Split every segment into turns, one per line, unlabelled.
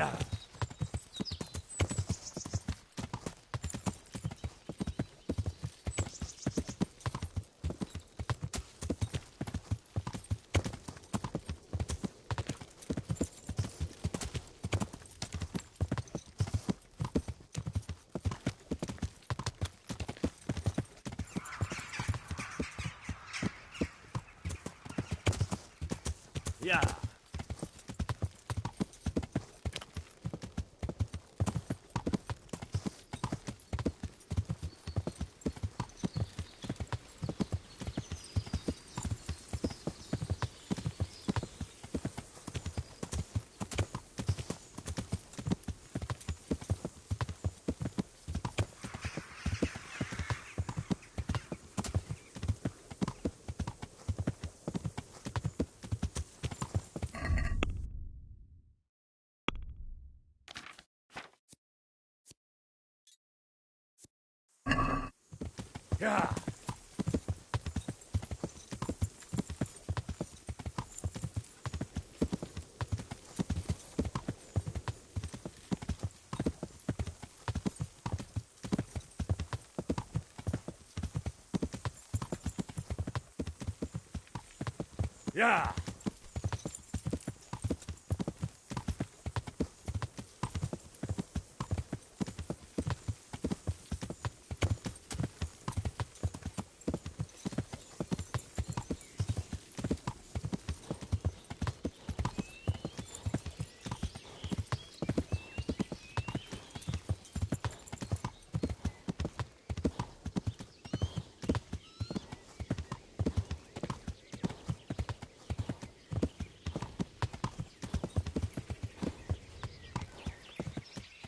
Yeah. Yeah. Yeah. Yeah.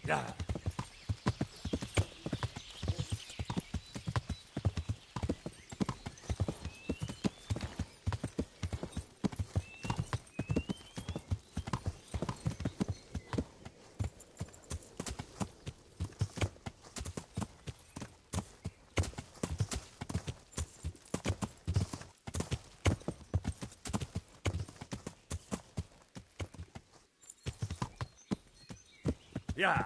Yeah. Yeah.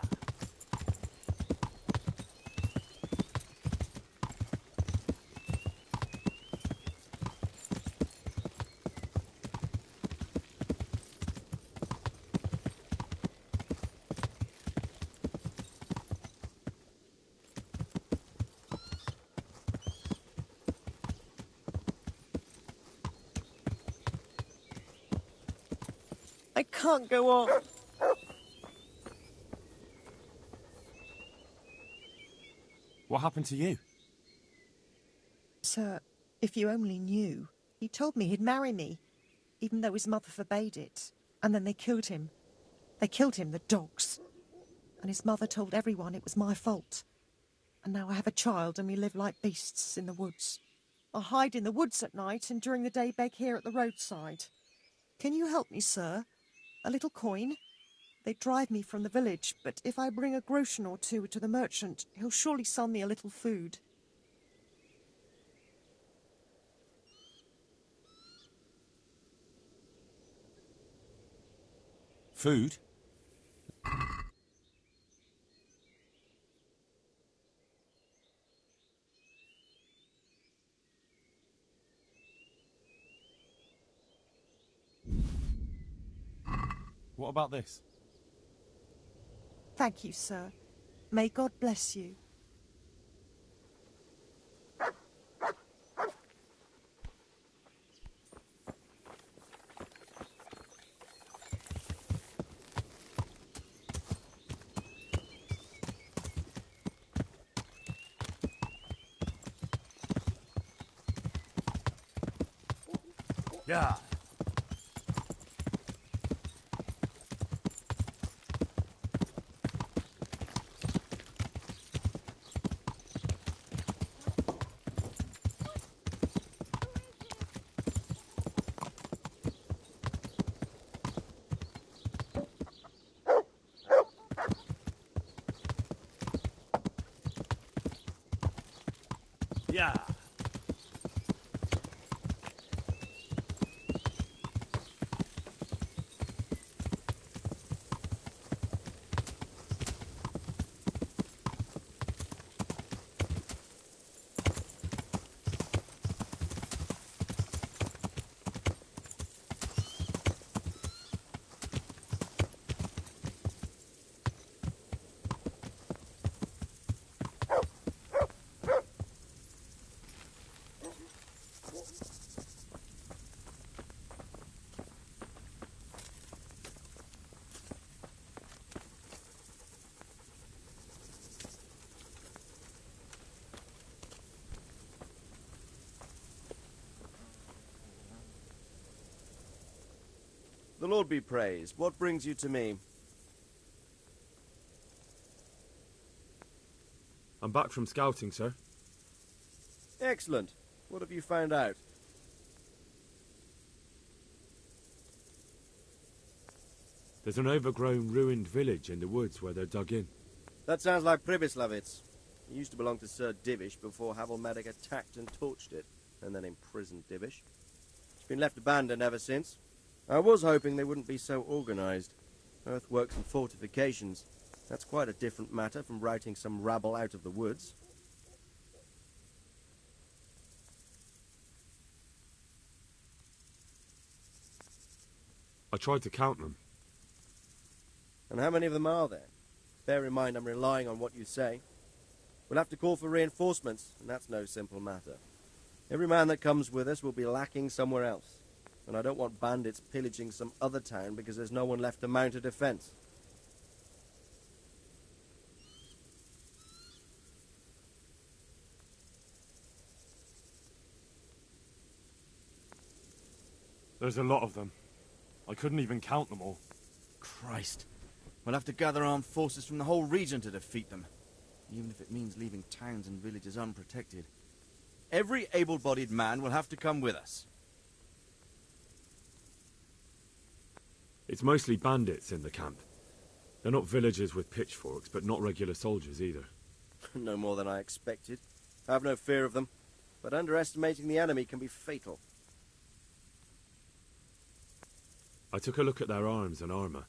I can't go on.
What happened to you?
Sir, if you only knew. He told me he'd marry me, even though his mother forbade it. And then they killed him. They killed him, the dogs. And his mother told everyone it was my fault. And now I have a child and we live like beasts in the woods. I hide in the woods at night and during the day beg here at the roadside. Can you help me, sir? A little coin? They drive me from the village, but if I bring a groschen or two to the merchant, he'll surely sell me a little food.
Food? What about this?
Thank you, sir. May God bless you.
Yeah. Yeah.
The Lord be praised. What brings you to me?
I'm back from scouting, sir.
Excellent. What have you found out?
There's an overgrown, ruined village in the woods where they're dug in.
That sounds like Pribyslavitz. It used to belong to Sir Divish before Havelmedic attacked and torched it, and then imprisoned Divish. It's been left abandoned ever since. I was hoping they wouldn't be so organized. Earthworks and fortifications. That's quite a different matter from routing some rabble out of the woods.
I tried to count them.
And how many of them are there? Bear in mind I'm relying on what you say. We'll have to call for reinforcements, and that's no simple matter. Every man that comes with us will be lacking somewhere else. And I don't want bandits pillaging some other town because there's no one left to mount a defense.
There's a lot of them. I couldn't even count them all.
Christ. We'll have to gather armed forces from the whole region to defeat them. Even if it means leaving towns and villages unprotected. Every able-bodied man will have to come with us.
It's mostly bandits in the camp. They're not villagers with pitchforks, but not regular soldiers either.
No more than I expected. I have no fear of them, but underestimating the enemy can be fatal.
I took a look at their arms and armour.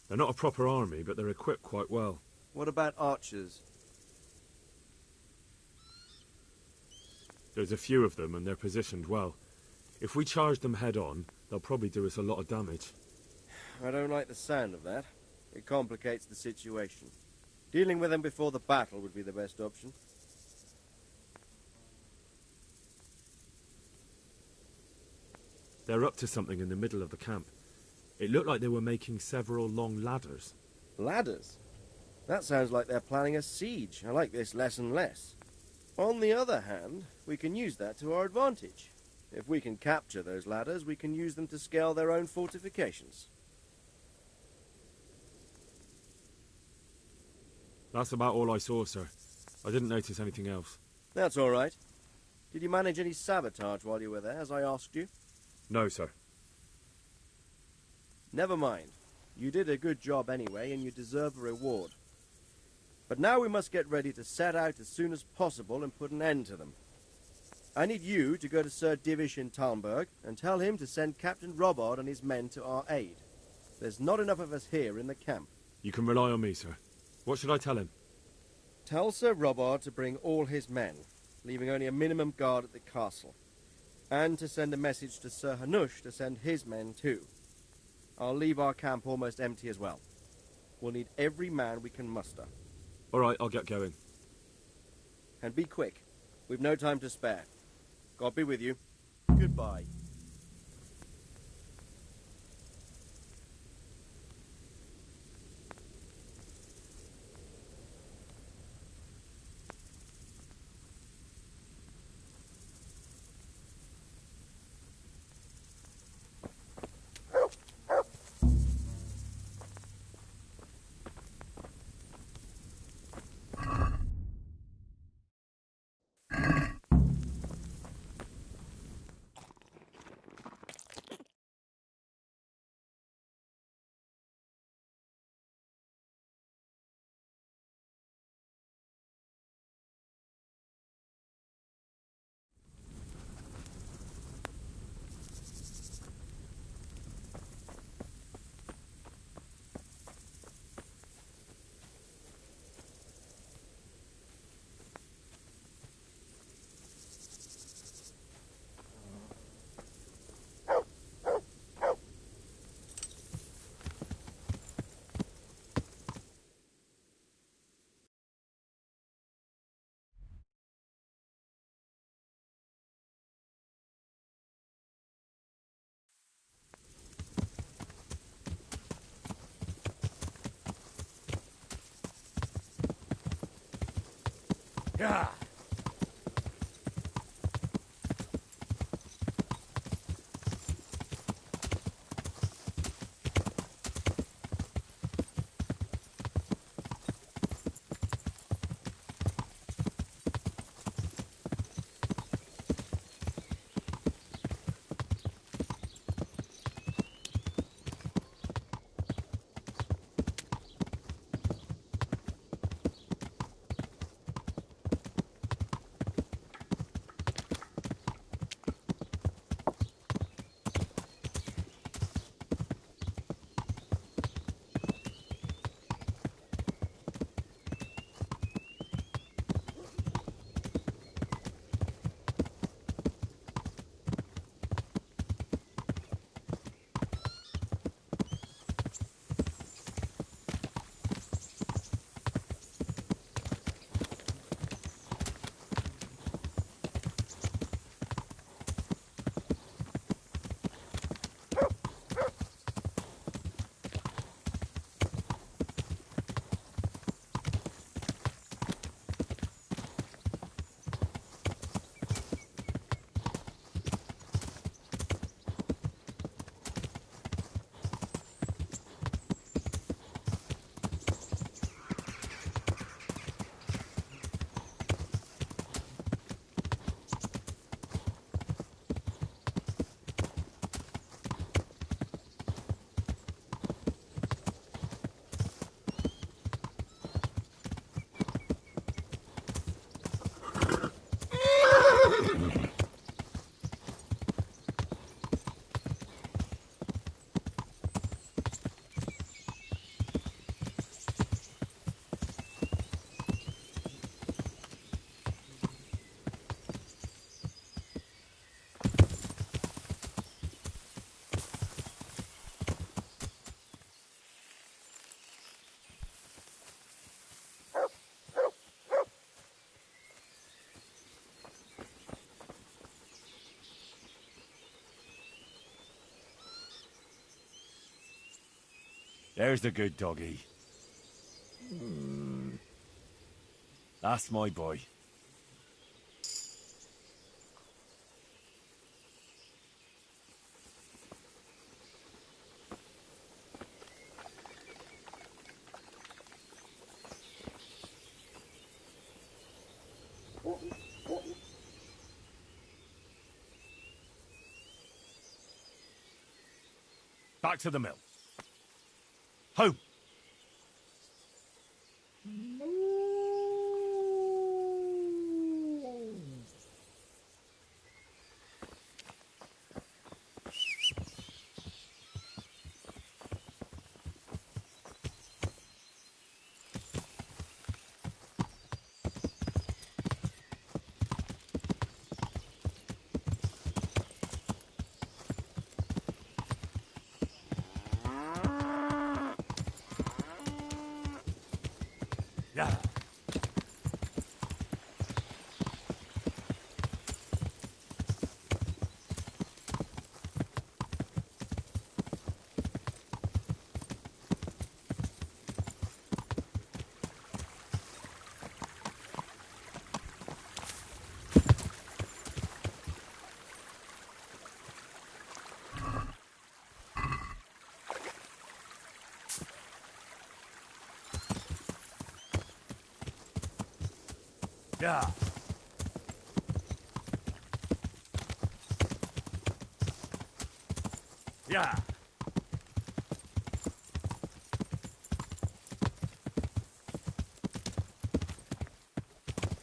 They're not a proper army, but they're equipped quite well.
What about archers?
There's a few of them, and they're positioned well. If we charge them head-on, they'll probably do us a lot of damage.
I don't like the sound of that. It complicates the situation. Dealing with them before the battle would be the best option.
They're up to something in the middle of the camp. It looked like they were making several long ladders.
Ladders? That sounds like they're planning a siege. I like this less and less. On the other hand, we can use that to our advantage. If we can capture those ladders, we can use them to scale their own fortifications.
That's about all I saw, sir. I didn't notice anything else.
That's all right. Did you manage any sabotage while you were there, as I asked you?
No, sir.
Never mind. You did a good job anyway, and you deserve a reward. But now we must get ready to set out as soon as possible and put an end to them. I need you to go to Sir Divish in Talmberg and tell him to send Captain Robard and his men to our aid. There's not enough of us here in the camp.
You can rely on me, sir. What should I tell him?
Tell Sir Robard to bring all his men, leaving only a minimum guard at the castle. And to send a message to Sir Hanush to send his men too. I'll leave our camp almost empty as well. We'll need every man we can muster.
All right, I'll get going.
And be quick. We've no time to spare. God be with you. Goodbye.
Yeah. There's the good doggy. That's my boy. Back to the mill. Home! Yeah. Yeah. Yeah.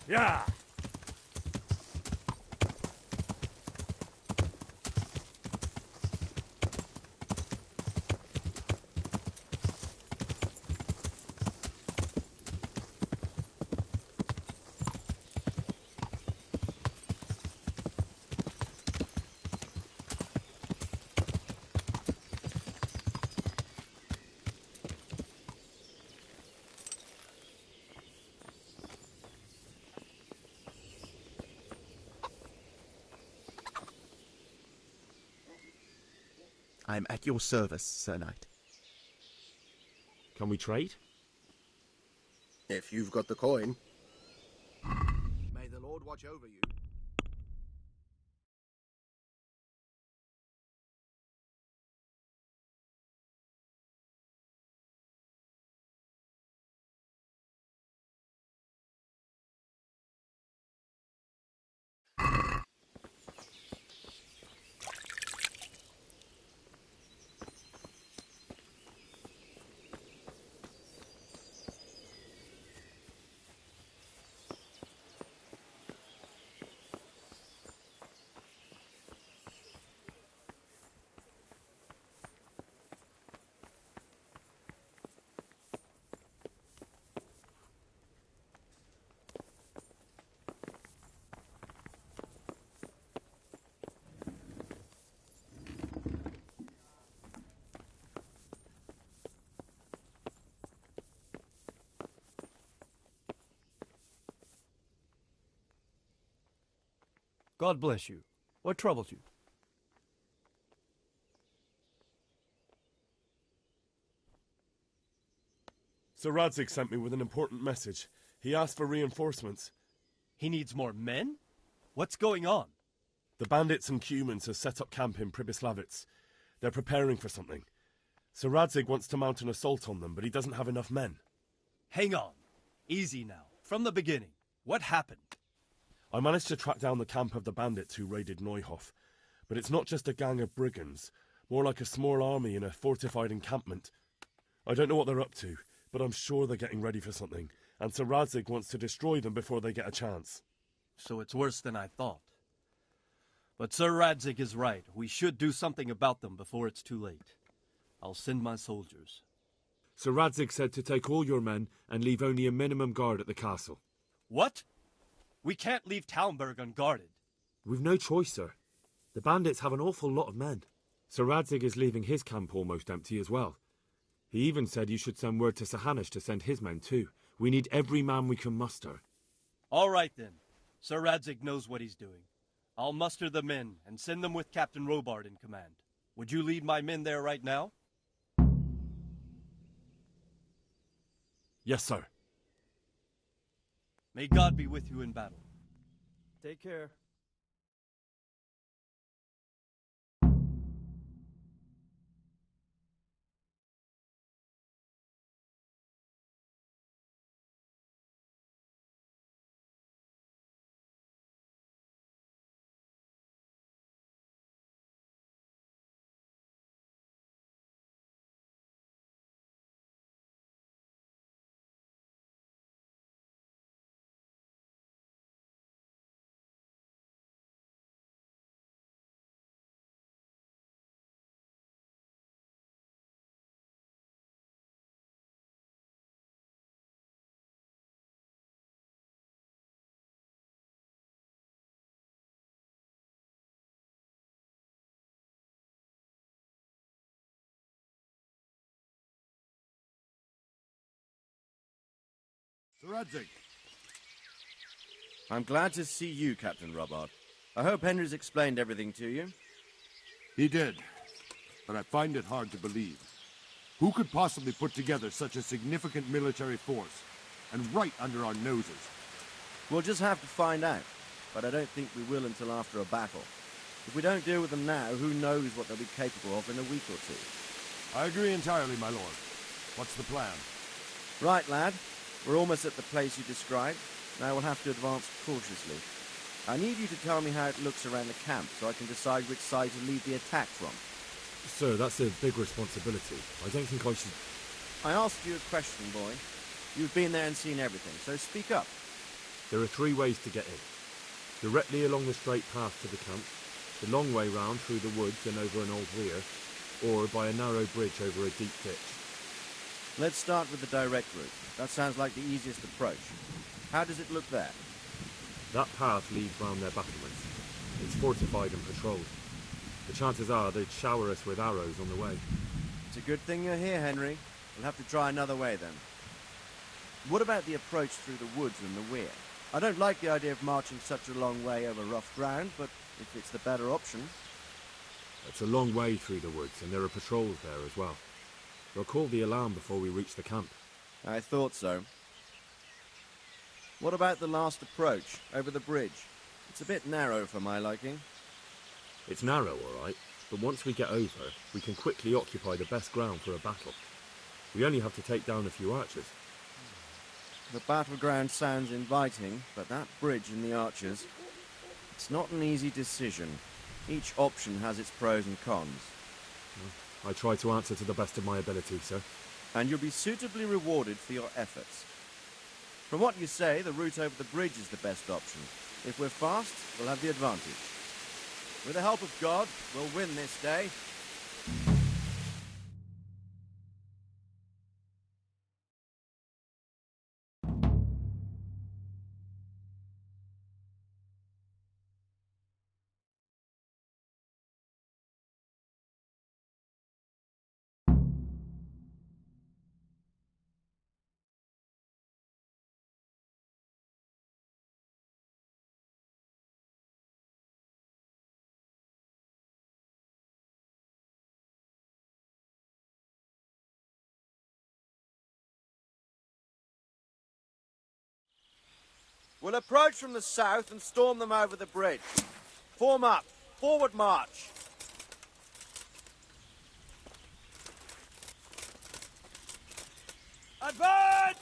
Yeah.
I'm at your service, Sir Knight.
Can we trade?
If you've got the coin.
May the Lord watch over you.
God bless you. What troubles you?
Sir Radzig sent me with an important message. He asked for reinforcements.
He needs more men? What's going on?
The bandits and Cumans have set up camp in Pribyslavitz. They're preparing for something. Sir Radzig wants to mount an assault on them, but he doesn't have enough men.
Hang on. Easy now. From the beginning. What happened?
I managed to track down the camp of the bandits who raided Neuhof. But it's not just a gang of brigands, more like a small army in a fortified encampment. I don't know what they're up to, but I'm sure they're getting ready for something, and Sir Radzig wants to destroy them before they get a chance.
So it's worse than I thought. But Sir Radzig is right. We should do something about them before it's too late. I'll send my soldiers.
Sir Radzig said to take all your men and leave only a minimum guard at the castle.
What? We can't leave Talmberg unguarded.
We've no choice, sir. The bandits have an awful lot of men. Sir Radzig is leaving his camp almost empty as well. He even said you should send word to Sahanish to send his men too. We need every man we can muster.
All right then. Sir Radzig knows what he's doing. I'll muster the men and send them with Captain Robard in command. Would you lead my men there right now?
Yes, sir.
May God be with you in battle.
Take care.
Sir Radzig.
I'm glad to see you, Captain Robbart. I hope Henry's explained everything to you.
He did, but I find it hard to believe. Who could possibly put together such a significant military force, and right under our noses?
We'll just have to find out, but I don't think we will until after a battle. If we don't deal with them now, who knows what they'll be capable of in a week or two.
I agree entirely, my lord. What's the plan?
Right, lad. We're almost at the place you described. Now we'll have to advance cautiously. I need you to tell me how it looks around the camp so I can decide which side to lead the attack from.
Sir, that's a big responsibility. I don't think I should...
I asked you a question, boy. You've been there and seen everything, so speak up.
There are 3 ways to get in. Directly along the straight path to the camp, the long way round through the woods and over an old weir, or by a narrow bridge over a deep ditch.
Let's start with the direct route. That sounds like the easiest approach. How does it look there?
That path leads round their battlements. It's fortified and patrolled. The chances are they'd shower us with arrows on the way.
It's a good thing you're here, Henry. We'll have to try another way then. What about the approach through the woods and the weir? I don't like the idea of marching such a long way over rough ground, but if it's the better option...
It's a long way through the woods, and there are patrols there as well. They'll call the alarm before we reach the camp.
I thought so. What about the last approach, over the bridge? It's a bit narrow for my liking.
It's narrow, all right, but once we get over, we can quickly occupy the best ground for a battle. We only have to take down a few archers.
The battleground sounds inviting, but that bridge and the archers... It's not an easy decision. Each option has its pros and cons.
I try to answer to the best of my ability, sir.
And you'll be suitably rewarded for your efforts. From what you say, the route over the bridge is the best option. If we're fast, we'll have the advantage. With the help of God, we'll win this day. We'll approach from the south and storm them over the bridge. Form up. Forward march. Advance!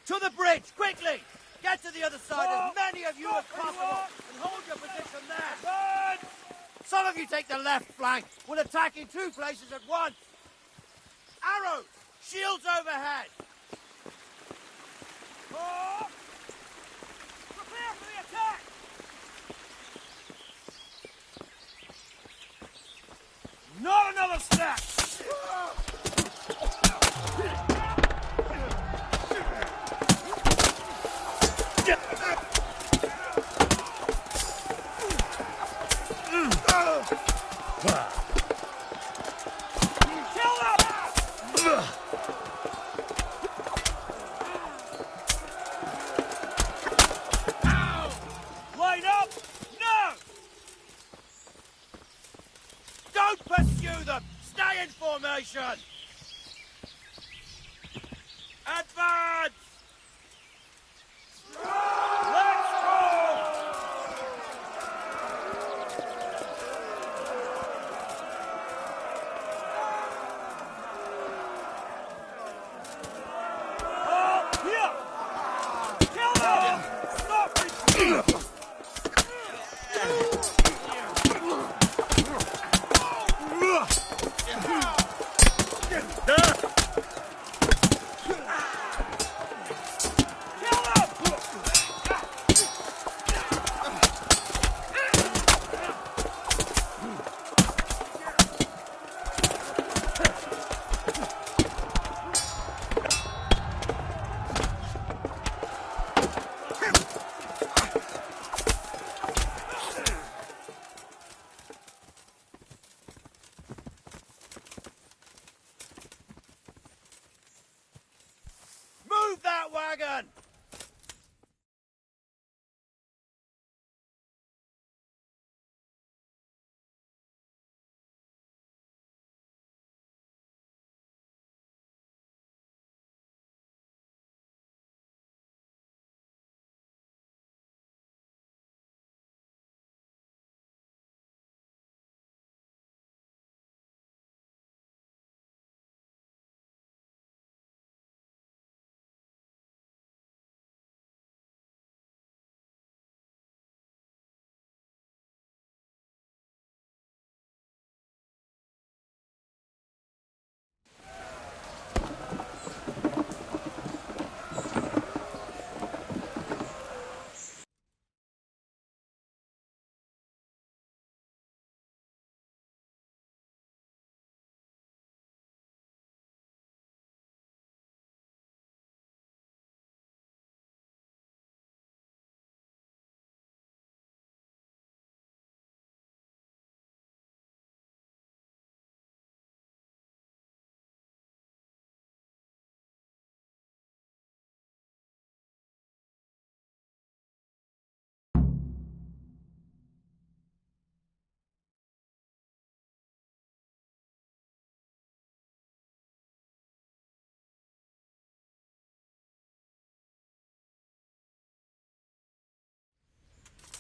To the bridge, quickly! Get to the other side, as many of you as possible, and hold your position there. Some of you take the left flank. We'll attack in 2 places at once. Arrows! Shields overhead! Prepare for the attack! Not another step! Stay in formation! Advance! Let's move that wagon!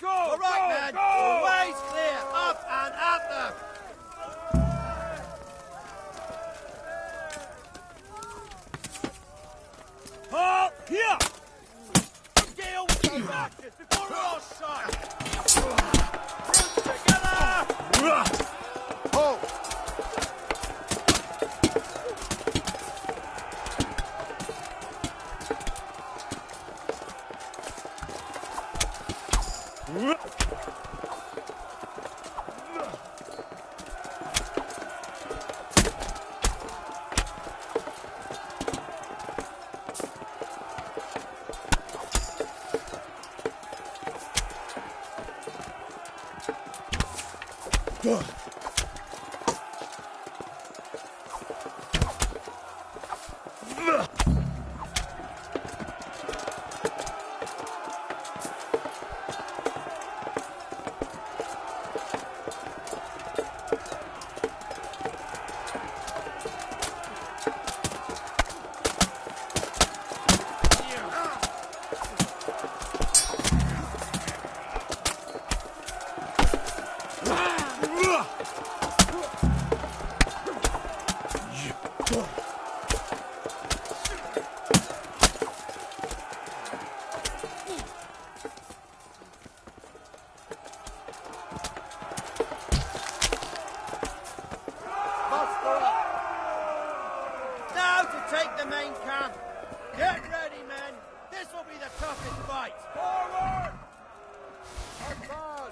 Go! All right, go, man! Go! The way's clear! Up and at them! Halt! Here! Deal with those actors before we're all shot! Groups together! Hold! Now to take the main camp. Get ready, men. This will be the toughest fight. Forward! Advance!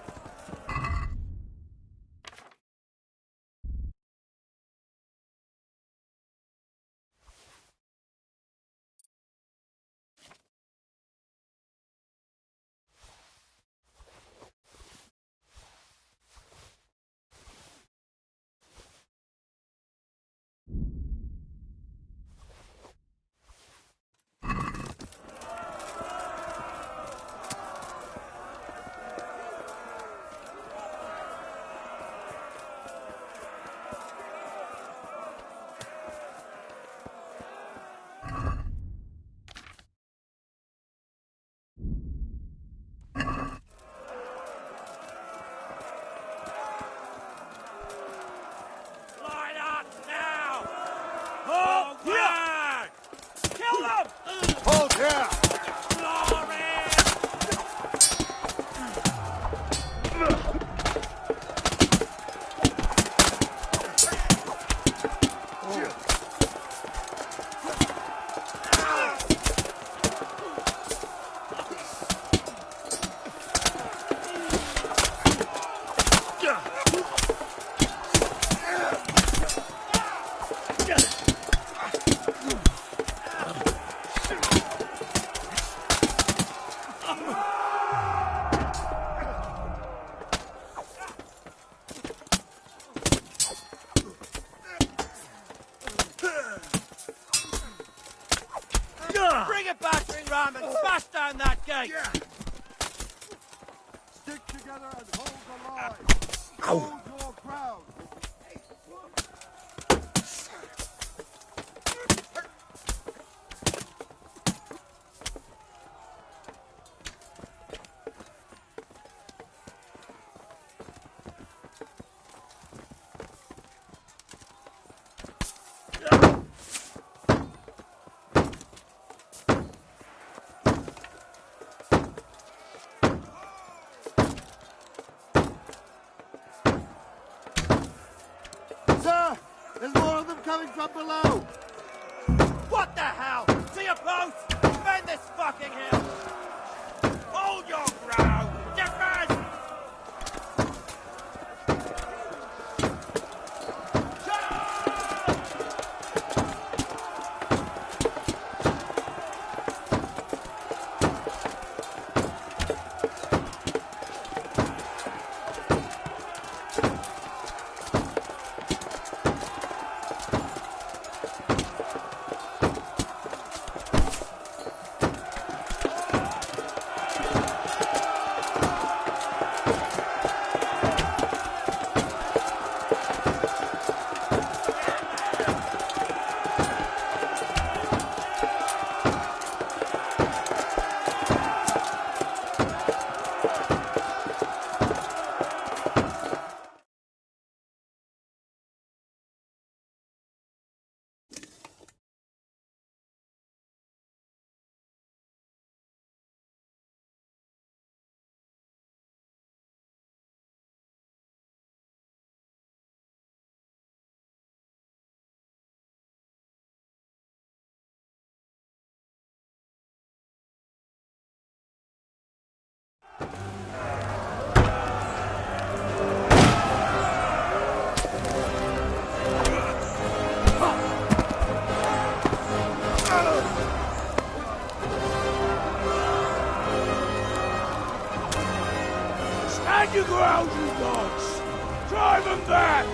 ram and smash down that gate!
Yeah. Stick together and hold the line. Hold your ground. Sir, there's more of them coming from below.
What the hell? To your post! Defend this fucking hill! Hold your ground! Defend!
Stand your ground, you dogs! Drive them back!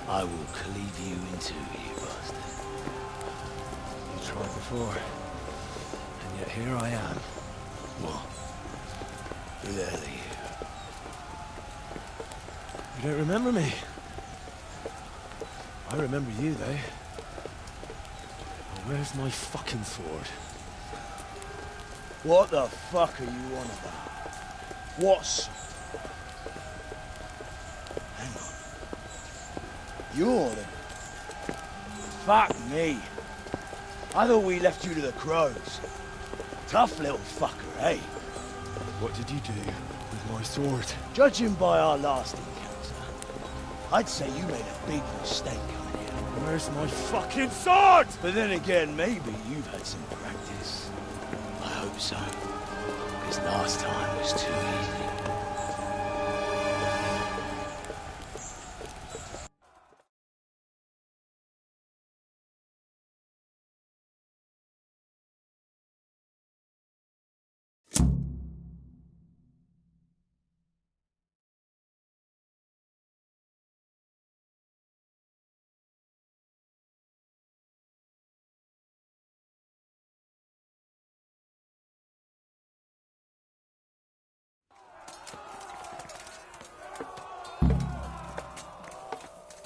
I will cleave you in two, you bastard. You tried before, and yet here I am. What? Who the hell are you? You don't remember me? I remember you, though. Well, where's my fucking sword?
What the fuck are you on about? What's...
Hang on.
You're the... Fuck me. I thought we left you to the crows. Tough little fucker, eh?
What did you do with my sword?
Judging by our last encounter, I'd say you made a big mistake coming here.
Where's my fucking sword?
But then again, maybe you've had some practice.
I hope so. Because last time was too easy.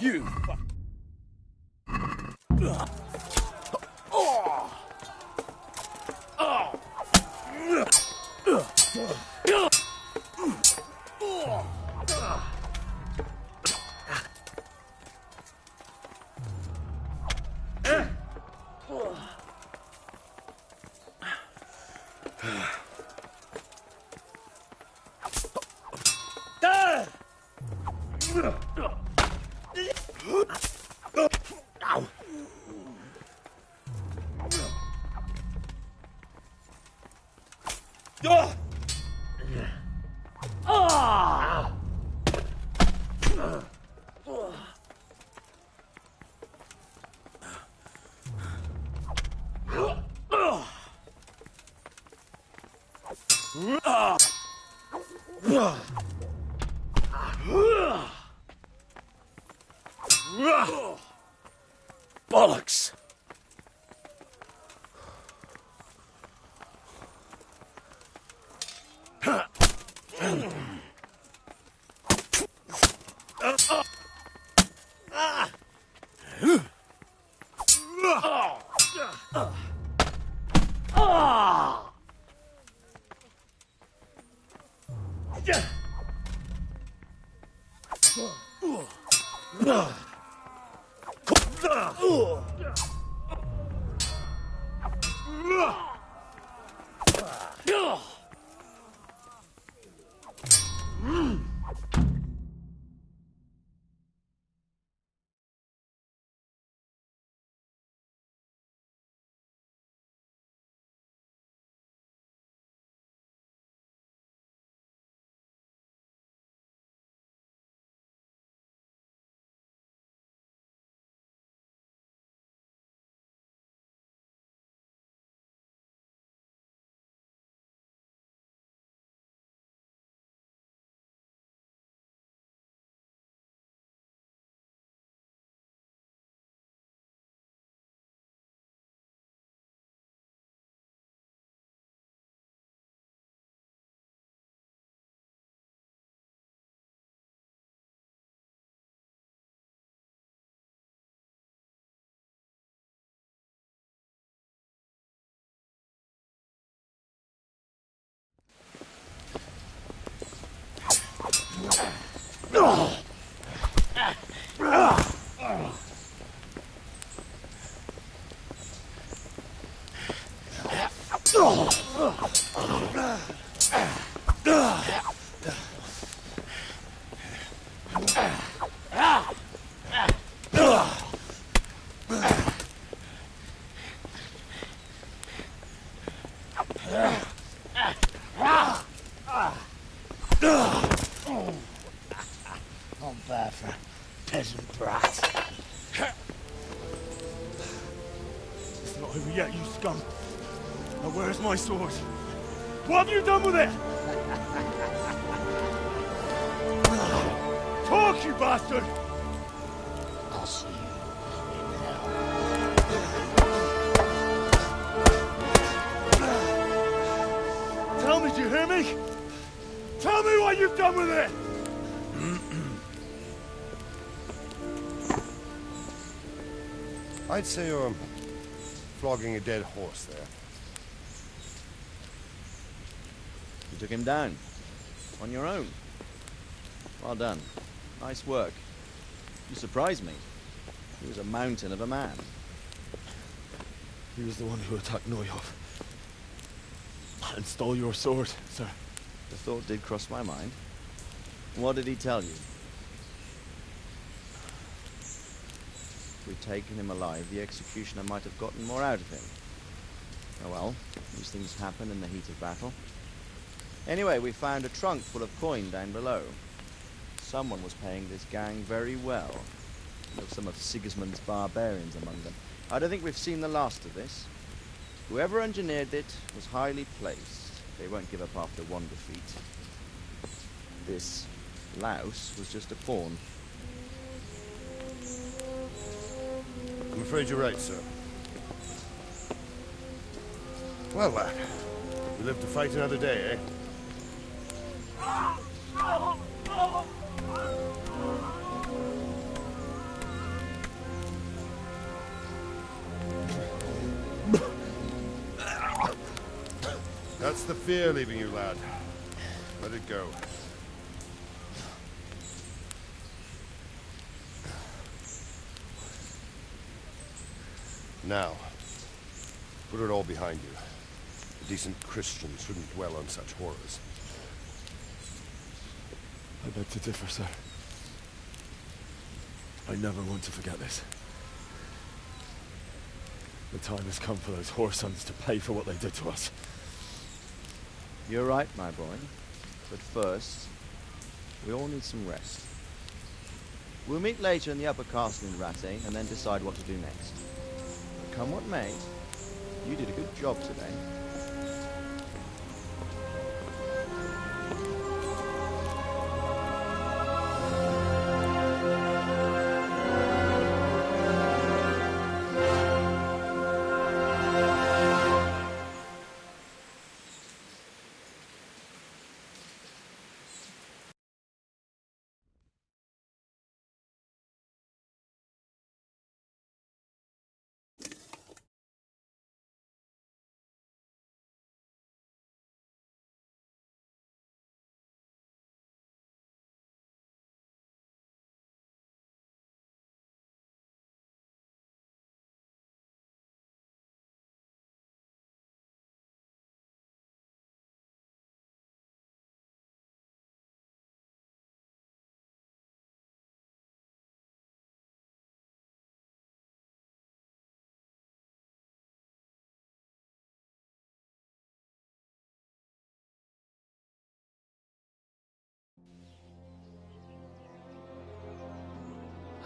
You fuck... Bollocks! Not bad for a peasant brat.
It's not over yet, you scum. Now where's my sword? What have you done with it? Talk, you bastard!
I'll see you in hell.
Tell me, do you hear me? Tell me what you've done with it!
I'd say you're flogging a dead horse there.
You took him down. On your own. Well done. Nice work. You surprised me. He was a mountain of a man.
He was the one who attacked Neuhoff. And stole your sword, sir.
The thought did cross my mind. What did he tell you? If we'd taken him alive, the executioner might have gotten more out of him. Oh well, these things happen in the heat of battle. Anyway, we found a trunk full of coin down below. Someone was paying this gang very well. There were some of Sigismund's barbarians among them. I don't think we've seen the last of this. Whoever engineered it was highly placed. They won't give up after one defeat. This louse was just a pawn.
I'm afraid you're right, sir. Well, lad, we live to fight another day, eh? That's the fear leaving you, lad. Let it go. Now, put it all behind you. A decent Christian shouldn't dwell on such horrors.
I beg to differ, sir. I never want to forget this. The time has come for those whoresons to pay for what they did to us.
You're right, my boy. But first, we all need some rest. We'll meet later in the upper castle in Rattay and then decide what to do next. But come what may, you did a good job today.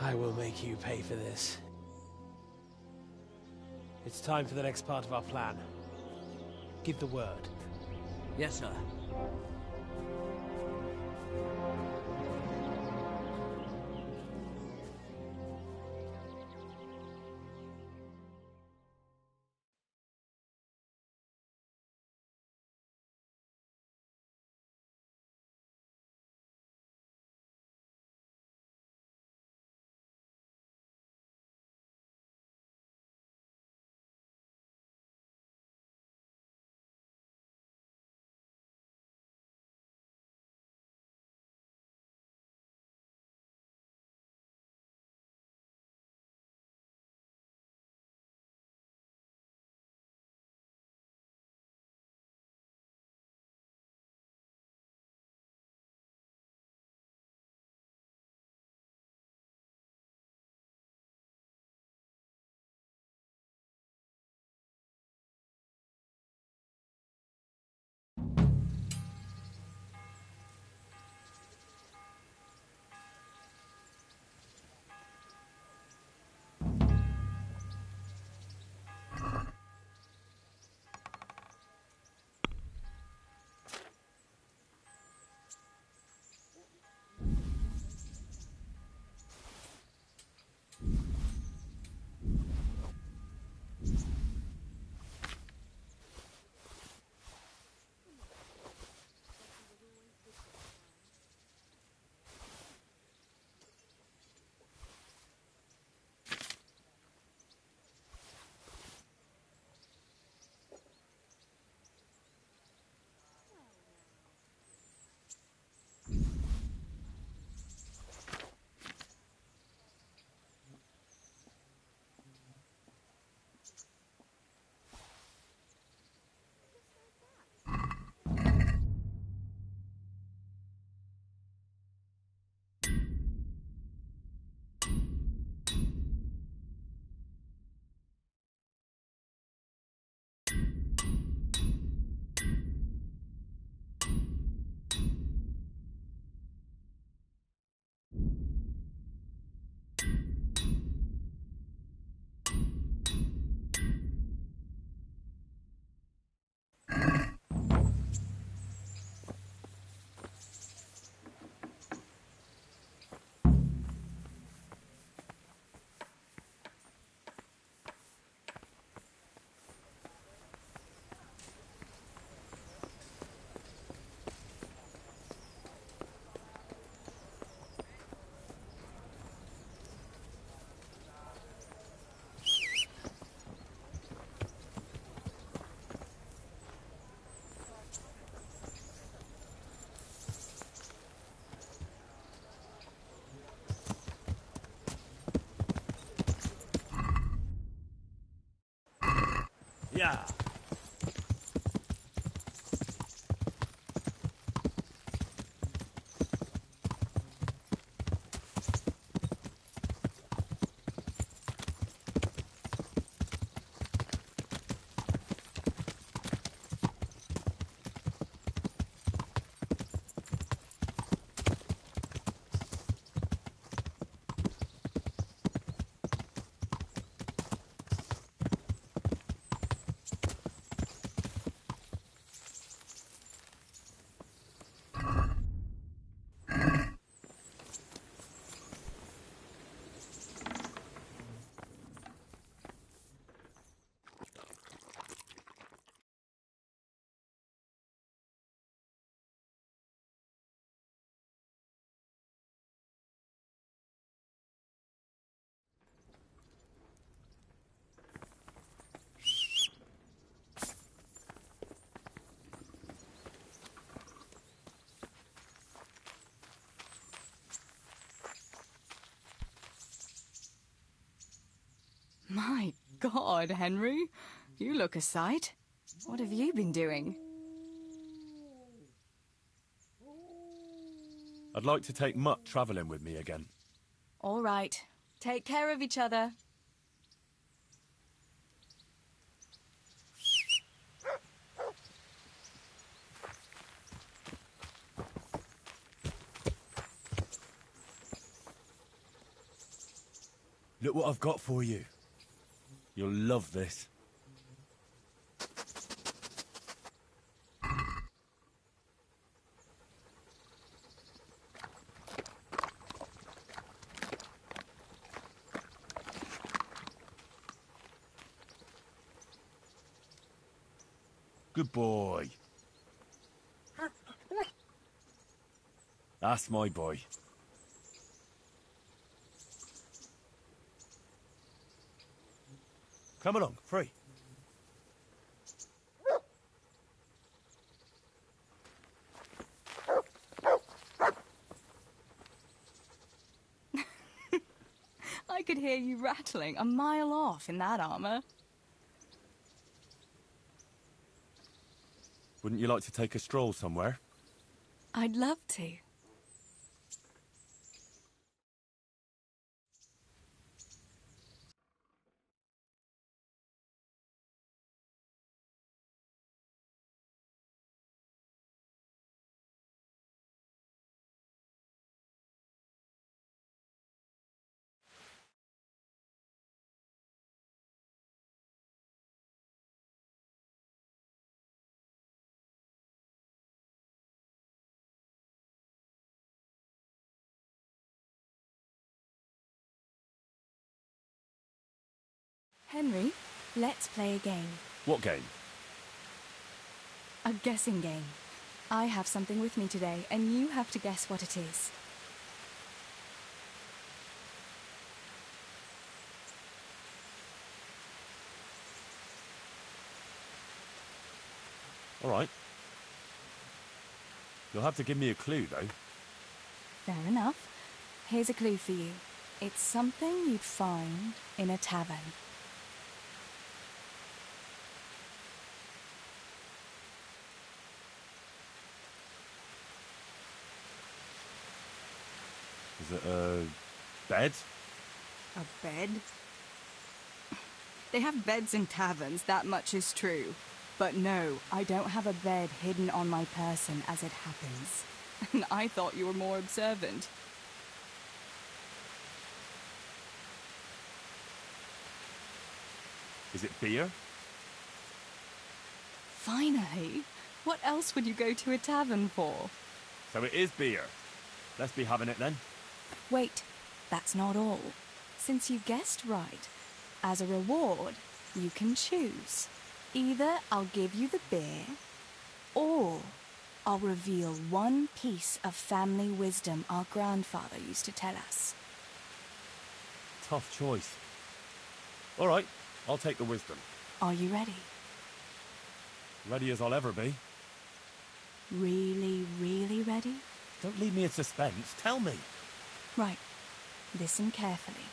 I will make you pay for this. It's time for the next part of our plan. Give the word.
Yes, sir.
Yeah.
My God, Henry. You look a sight. What have you been doing?
I'd like to take Mutt travelling with me again.
All right. Take care of each other.
Look what I've got for you. You'll love this. Good boy. That's my boy. Come along, free.
I could hear you rattling a mile off in that armor.
Wouldn't you like to take a stroll somewhere?
I'd love to. Henry, let's play a game.
What game?
A guessing game. I have something with me today, and you have to guess what it is.
All right. You'll have to give me a clue, though.
Fair enough. Here's a clue for you. It's something you'd find in a tavern.
Is it a bed?
A bed? They have beds in taverns, that much is true. But no, I don't have a bed hidden on my person as it happens. And I thought you were more observant.
Is it beer?
Finally! What else would you go to a tavern for?
So it is beer. Let's be having it then.
Wait, that's not all. Since you guessed right, as a reward, you can choose. Either I'll give you the beer, or I'll reveal one piece of family wisdom our grandfather used to tell us.
Tough choice. All right, I'll take the wisdom.
Are you ready?
Ready as I'll ever be.
Really, really ready?
Don't leave me in suspense. Tell me.
Right. Listen carefully.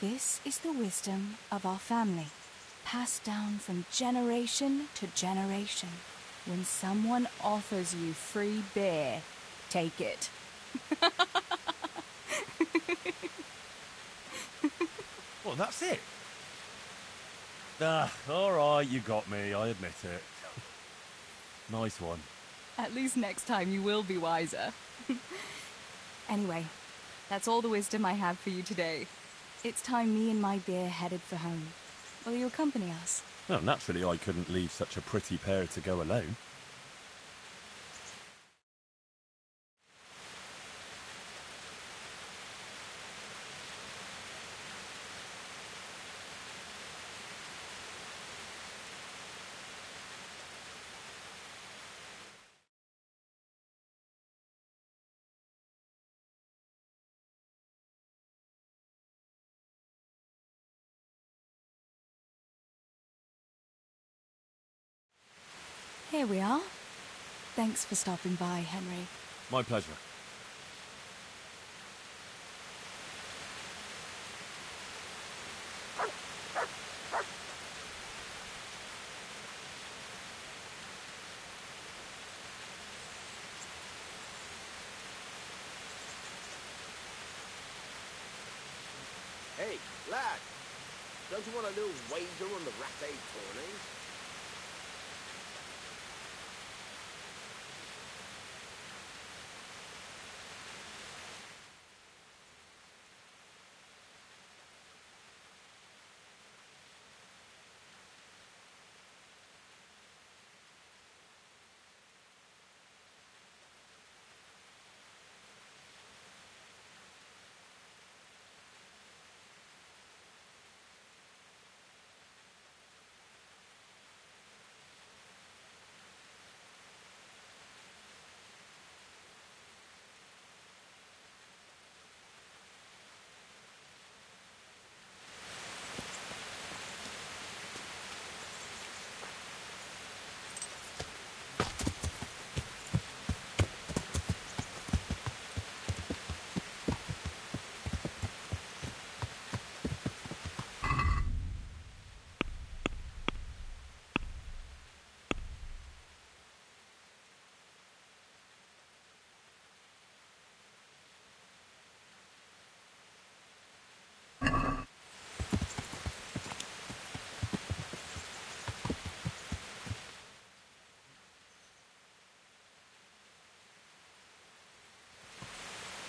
This is the wisdom of our family, passed down from generation to generation. When someone offers you free beer, take it.
Well, that's it. All right, you got me. I admit it. Nice one.
At least next time you will be wiser. Anyway, that's all the wisdom I have for you today. It's time me and my beer headed for home. Will you accompany us?
Well, naturally, I couldn't leave such a pretty pair to go alone.
Here we are. Thanks for stopping by, Henry.
My pleasure.
Hey, lad! Don't you want a little wager on the rat-a tourney?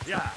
Yeah.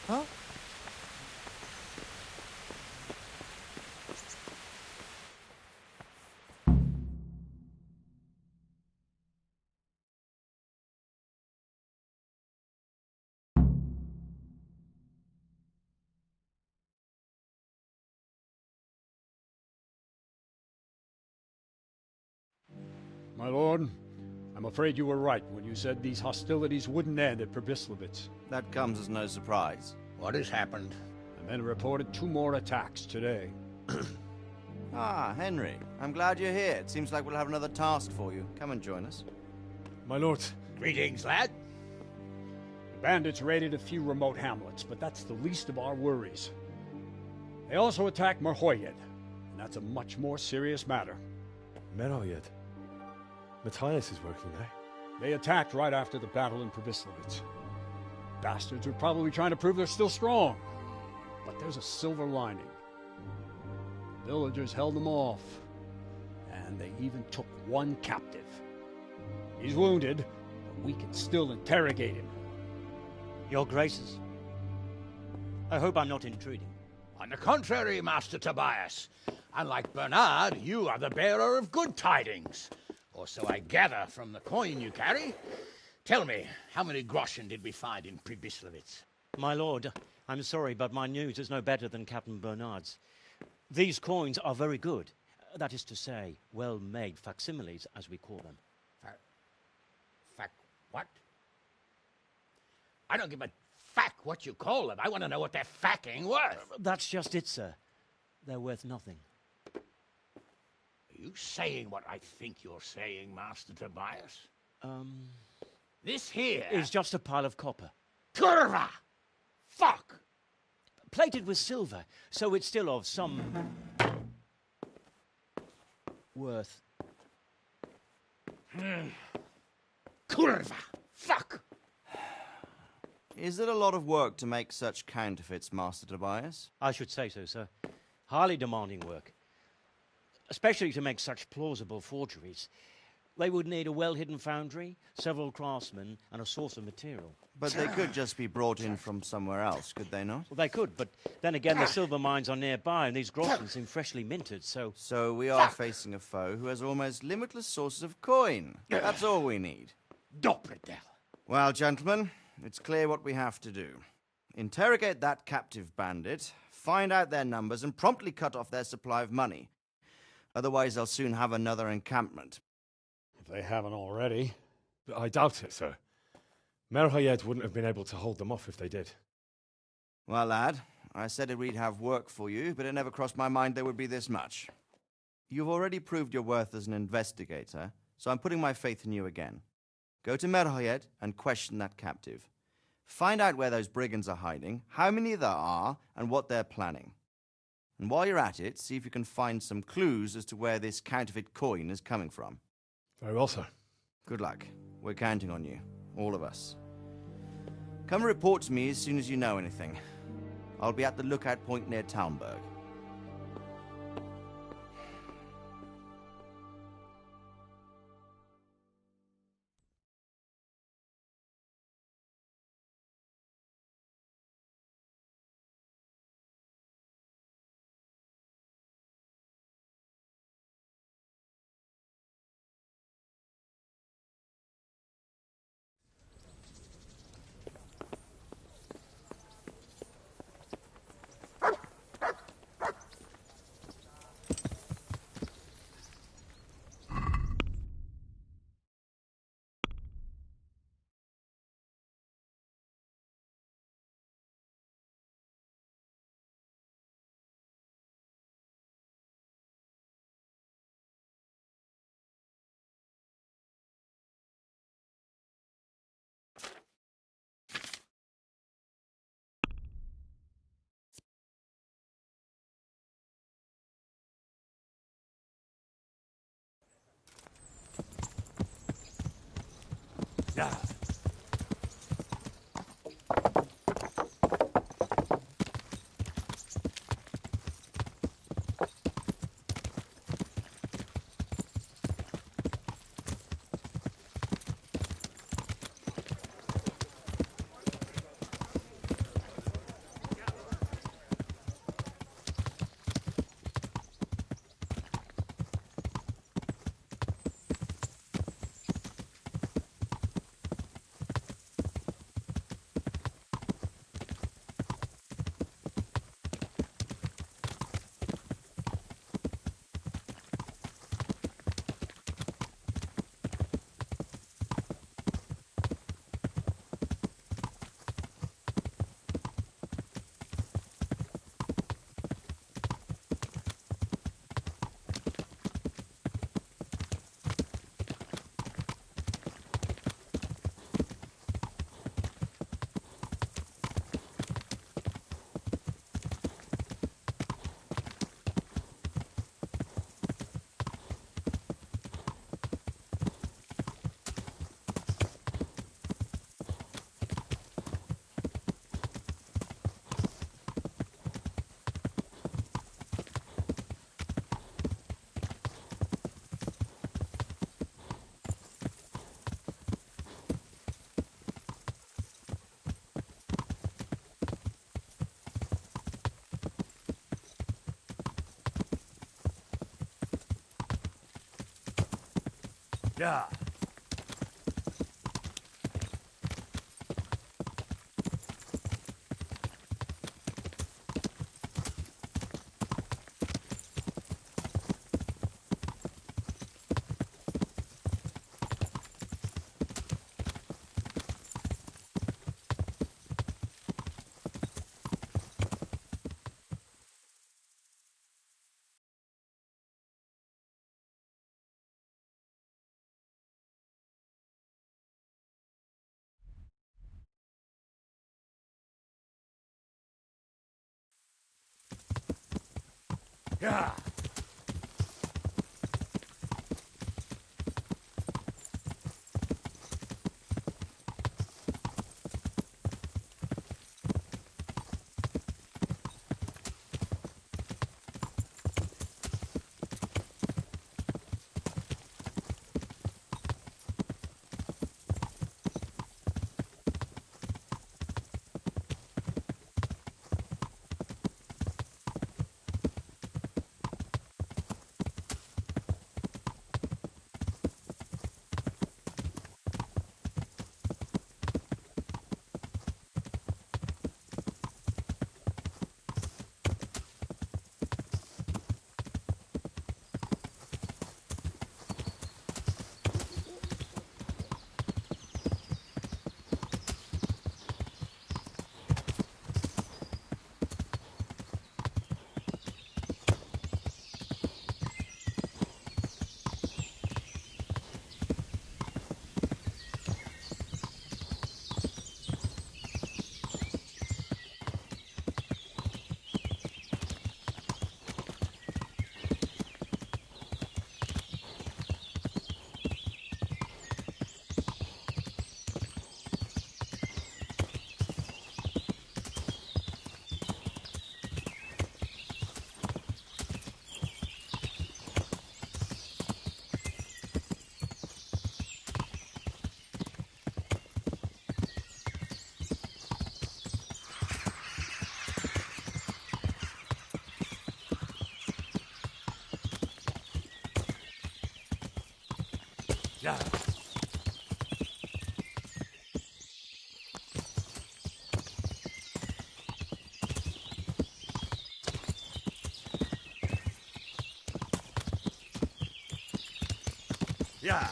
Huh?
My lord, I'm afraid you were right when you said these hostilities wouldn't end at Pribyslavitz.
That comes as no surprise.
What has happened?
The men reported 2 more attacks today.
Ah, Henry. I'm glad you're here. It seems like we'll have another task for you. Come and join us.
My lord.
Greetings, lad.
The bandits raided a few remote hamlets, but that's the least of our worries. They also attacked Merhoyed, and that's a much more serious matter.
Merhoyed. Matthias is working there.
They attacked right after the battle in Pribyslavitz. Bastards were probably trying to prove they're still strong. But there's a silver lining. The villagers held them off, and they even took 1 captive. He's wounded, but we can still interrogate him.
Your Graces, I hope I'm not intruding.
On the contrary, Master Tobias. Unlike Bernard, you are the bearer of good tidings. Or so I gather from the coin you carry. Tell me, how many groschen did we find in Pribyslavitz?
My lord, I'm sorry, but my news is no better than Captain Bernard's. These coins are very good. That is to say, well-made facsimiles, as we call them.
What? I don't give a fack what you call them. I want to know what they're facking worth.
That's just it, sir. They're worth nothing.
Are you saying what I think you're saying, Master Tobias? This here
is just a pile of copper.
Kurva! Fuck!
Plated with silver, so it's still of some worth.
Kurva! Fuck!
Is it a lot of work to make such counterfeits, Master Tobias?
I should say so, sir. Highly demanding work. Especially to make such plausible forgeries. They would need a well-hidden foundry, several craftsmen, and a source of material.
But they could just be brought in from somewhere else, could they not?
Well, they could, but then again, the silver mines are nearby, and these groschen seem freshly minted, so...
So we are facing a foe who has almost limitless sources of coin. That's all we need.
Doppelter.
Well, gentlemen, it's clear what we have to do. Interrogate that captive bandit, find out their numbers, and promptly cut off their supply of money. Otherwise, they'll soon have another encampment.
If they haven't already.
I doubt it, sir. Merhayed wouldn't have been able to hold them off if they did.
Well, lad, I said we'd have work for you, but it never crossed my mind there would be this much. You've already proved your worth as an investigator, so I'm putting my faith in you again. Go to Merhayed and question that captive. Find out where those brigands are hiding, how many there are, and what they're planning. And while you're at it, see if you can find some clues as to where this counterfeit coin is coming from.
Very well, sir.
Good luck. We're counting on you. All of us. Come report to me as soon as you know anything. I'll be at the lookout point near Talmberg.
Yeah. Yeah. Yeah.
Yeah. Yeah.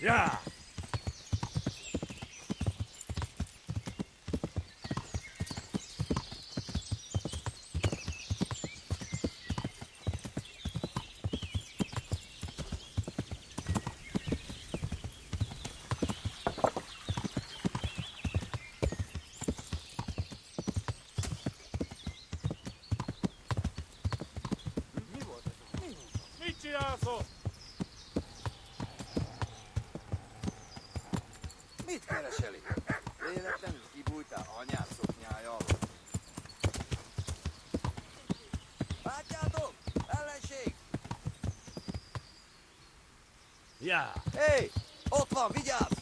Yeah. Smitsi, asshole!
Mit kereseli? Életem kibújtál anyád szoknyája alól. Látjátok? Ellenség!
Yeah.
Hé! Ott van, vigyázz!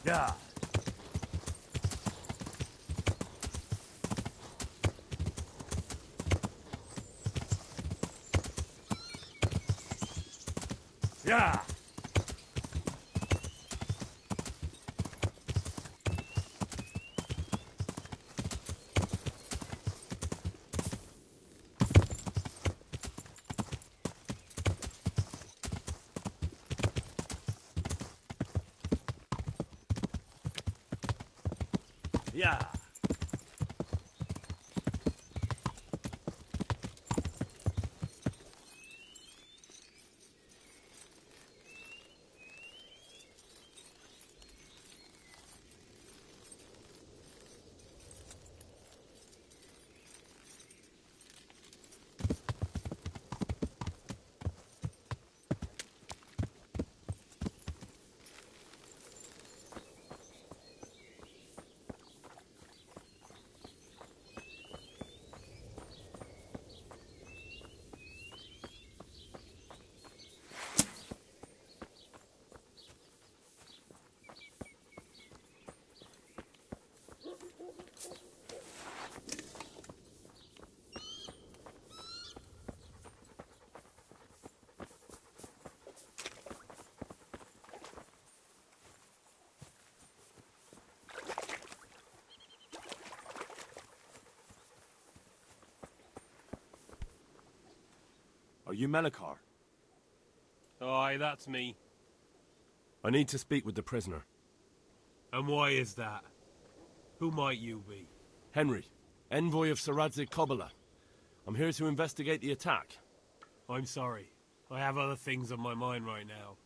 Yeah. Yeah. Yeah. Are you Melikar?
Aye, that's me.
I need to speak with the prisoner.
And why is that? Who might you be?
Henry, envoy of Sir Radzig Kobyla. I'm here to investigate the attack.
I'm sorry. I have other things on my mind right now.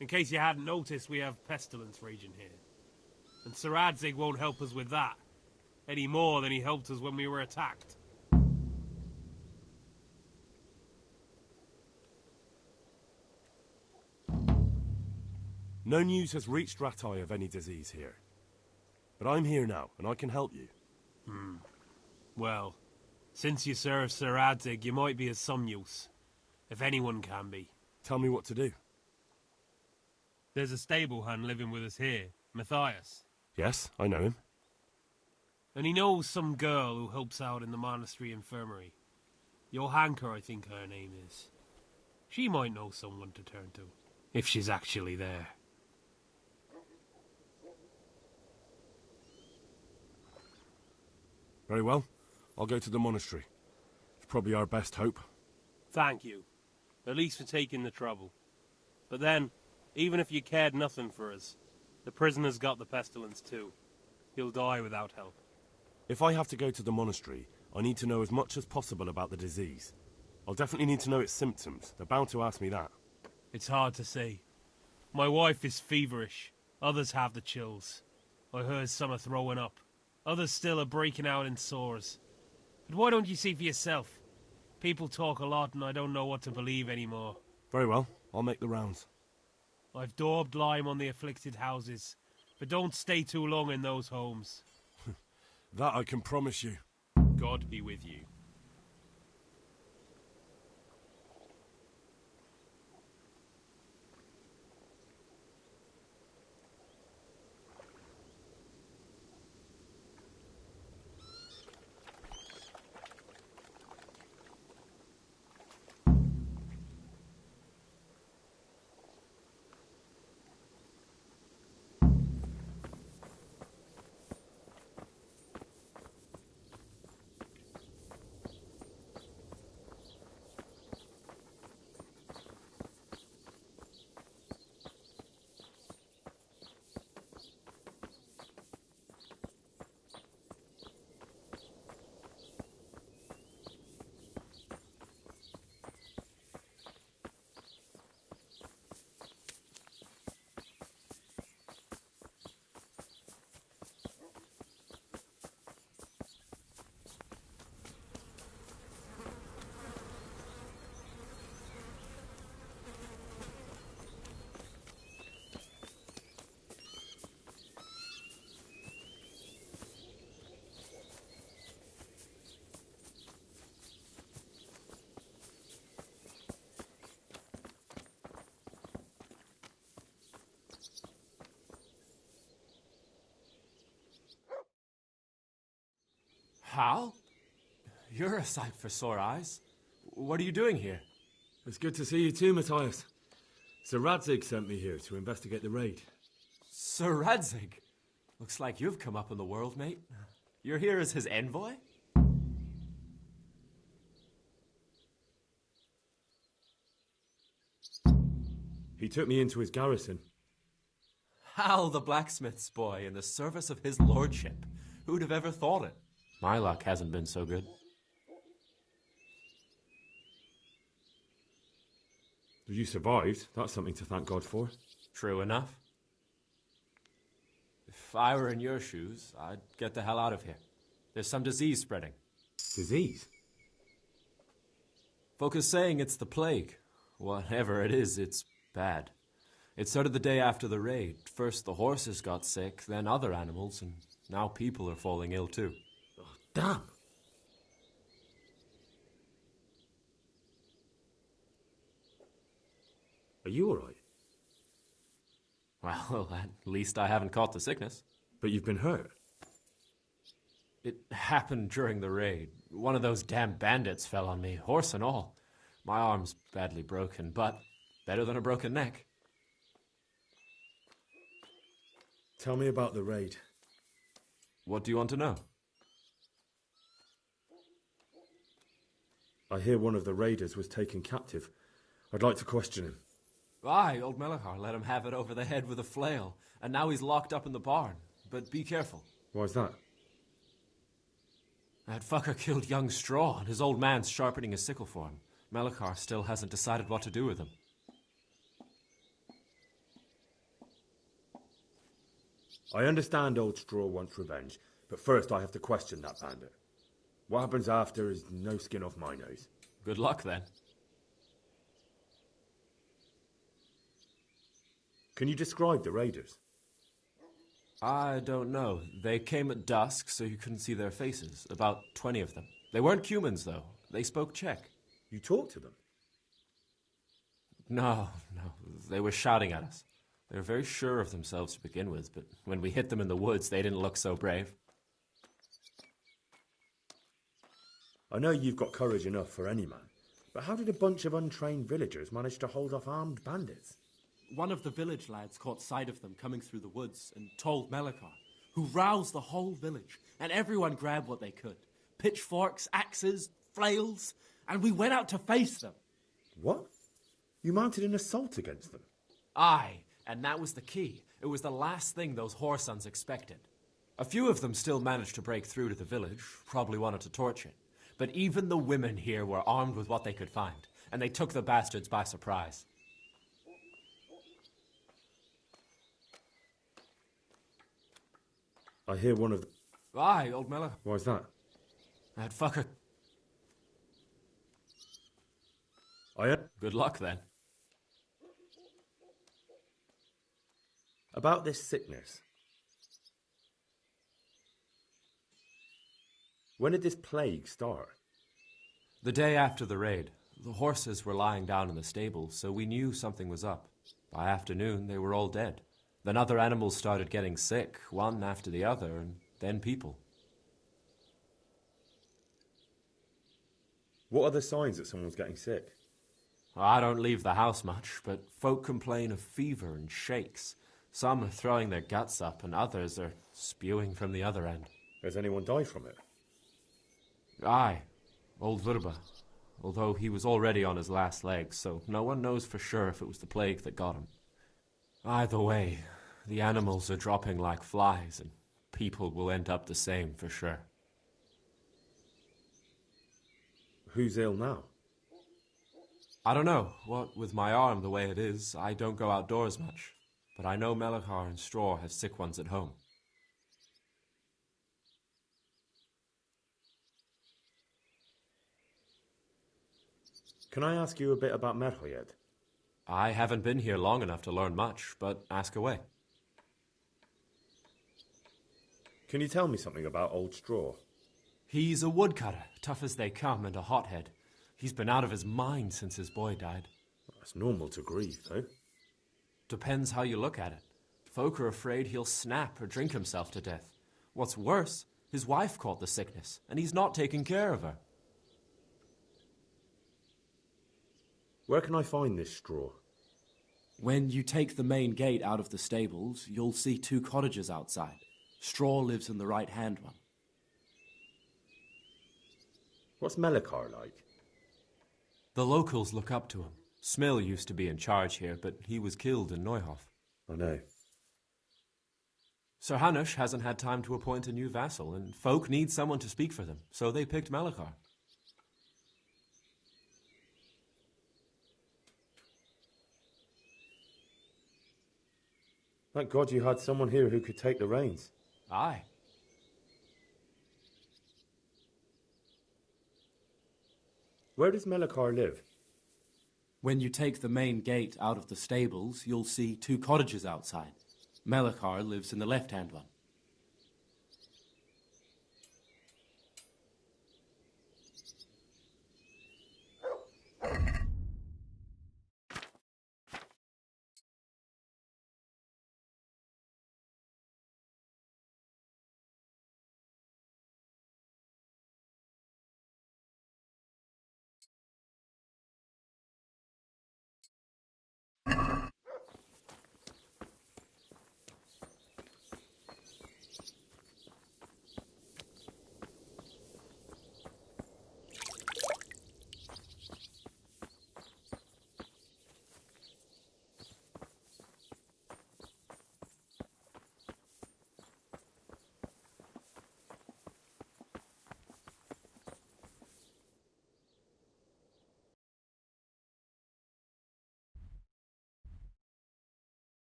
In case you hadn't noticed, we have pestilence raging here. And Sir Radzig won't help us with that.
any more than he helped us when we were attacked.
No news has reached Ratai of any disease here. But I'm here now, and I can help you.
Well, since you serve Sir Radzig, you might be of some use. If anyone can be.
Tell me what to do.
There's a stable hand living with us here, Matthias.
Yes, I know him.
And he knows some girl who helps out in the monastery infirmary. Johanka, I think her name is. She might know someone to turn to, if she's actually there.
Very well. I'll go to the monastery. It's probably our best hope.
Thank you. At least for taking the trouble. But then, even if you cared nothing for us, the prisoner's got the pestilence too. He'll die without help.
If I have to go to the monastery, I need to know as much as possible about the disease. I'll definitely need to know its symptoms. They're bound to ask me that.
It's hard to say. My wife is feverish. Others have the chills. I heard some are throwing up. Others still are breaking out in sores. But why don't you see for yourself? People talk a lot and I don't know what to believe anymore.
Very well. I'll make the rounds.
I've daubed lime on the afflicted houses, but don't stay too long in those homes.
That I can promise you.
God be with you.
Hal? You're a sight for sore eyes. What are you doing here?
It's good to see you too, Matthias. Sir Radzig sent me here to investigate the raid.
Sir Radzig? Looks like you've come up in the world, mate. You're here as his envoy?
He took me into his garrison.
Hal the blacksmith's boy in the service of his lordship. Who'd have ever thought it? My luck hasn't been so good.
You survived. That's something to thank God for.
True enough. If I were in your shoes, I'd get the hell out of here. There's some disease spreading.
Disease?
Folk are saying it's the plague. Whatever it is, it's bad. It started the day after the raid. First the horses got sick, then other animals, and now people are falling ill too.
Damn! Are you alright?
Well, at least I haven't caught the sickness.
But you've been hurt?
It happened during the raid. One of those damn bandits fell on me, horse and all. My arm's badly broken, but better than a broken neck.
Tell me about the raid.
What do you want to know?
I hear one of the raiders was taken captive. I'd like to question him.
Aye, old Melachar let him have it over the head with a flail, and now he's locked up in the barn. But be careful.
Why's that?
That fucker killed young Straw, and his old man's sharpening a sickle for him. Melachar still hasn't decided what to do with him.
I understand old Straw wants revenge,
But first I have to question that bandit. What happens after is no skin off my nose.
Good luck, then.
Can you describe the raiders?
I don't know. They came at dusk, so you couldn't see their faces. About 20 of them. They weren't humans, though. They spoke Czech.
You talked to them?
No. They were shouting at us. They were very sure of themselves to begin with, but when we hit them in the woods, they didn't look so brave.
I know you've got courage enough for any man, but how did a bunch of untrained villagers manage to hold off armed bandits?
One of the village lads caught sight of them coming through the woods and told Melikar, who roused the whole village, and everyone grabbed what they could. Pitchforks, axes, flails, and we went out to face them.
What? You mounted an assault against them?
Aye, and that was the key. It was the last thing those whoresons expected. A few of them still managed to break through to the village, probably wanted to torch it. But even the women here were armed with what they could find, and they took the bastards by surprise.
I hear one of them.
Aye, old Miller.
Why's that?
That fucker. Good luck, then.
About this sickness. When did this plague start?
The day after the raid. The horses were lying down in the stable, so we knew something was up. By afternoon, they were all dead. Then other animals started getting sick, one after the other, and then people.
What are the signs that someone's getting sick?
I don't leave the house much, but folk complain of fever and shakes. Some are throwing their guts up, and others are spewing from the other end.
Has anyone died from it?
Aye, old Verba. Although he was already on his last legs, so no one knows for sure if it was the plague that got him. Either way, the animals are dropping like flies, and people will end up the same for sure.
Who's ill now?
I don't know. What with my arm the way it is, I don't go outdoors much. But I know Melikar and Straw have sick ones at home.
Can I ask you a bit about Merho yet?
I haven't been here long enough to learn much, but ask away.
Can you tell me something about Old Straw?
He's a woodcutter, tough as they come, and a hothead. He's been out of his mind since his boy died.
That's normal to grieve, though.
Depends how you look at it. Folk are afraid he'll snap or drink himself to death. What's worse, his wife caught the sickness, and he's not taking care of her.
Where can I find this Straw?
When you take the main gate out of the stables, you'll see 2 cottages outside. Straw lives in the right-hand one.
What's Melikar like?
The locals look up to him. Smill used to be in charge here, but he was killed in Neuhof.
I know.
Sir Hanush hasn't had time to appoint a new vassal, and folk need someone to speak for them, so they picked Melikar.
Thank God you had someone here who could take the reins.
Aye.
Where does Melikar live?
When you take the main gate out of the stables, you'll see 2 cottages outside. Melikar lives in the left-hand one.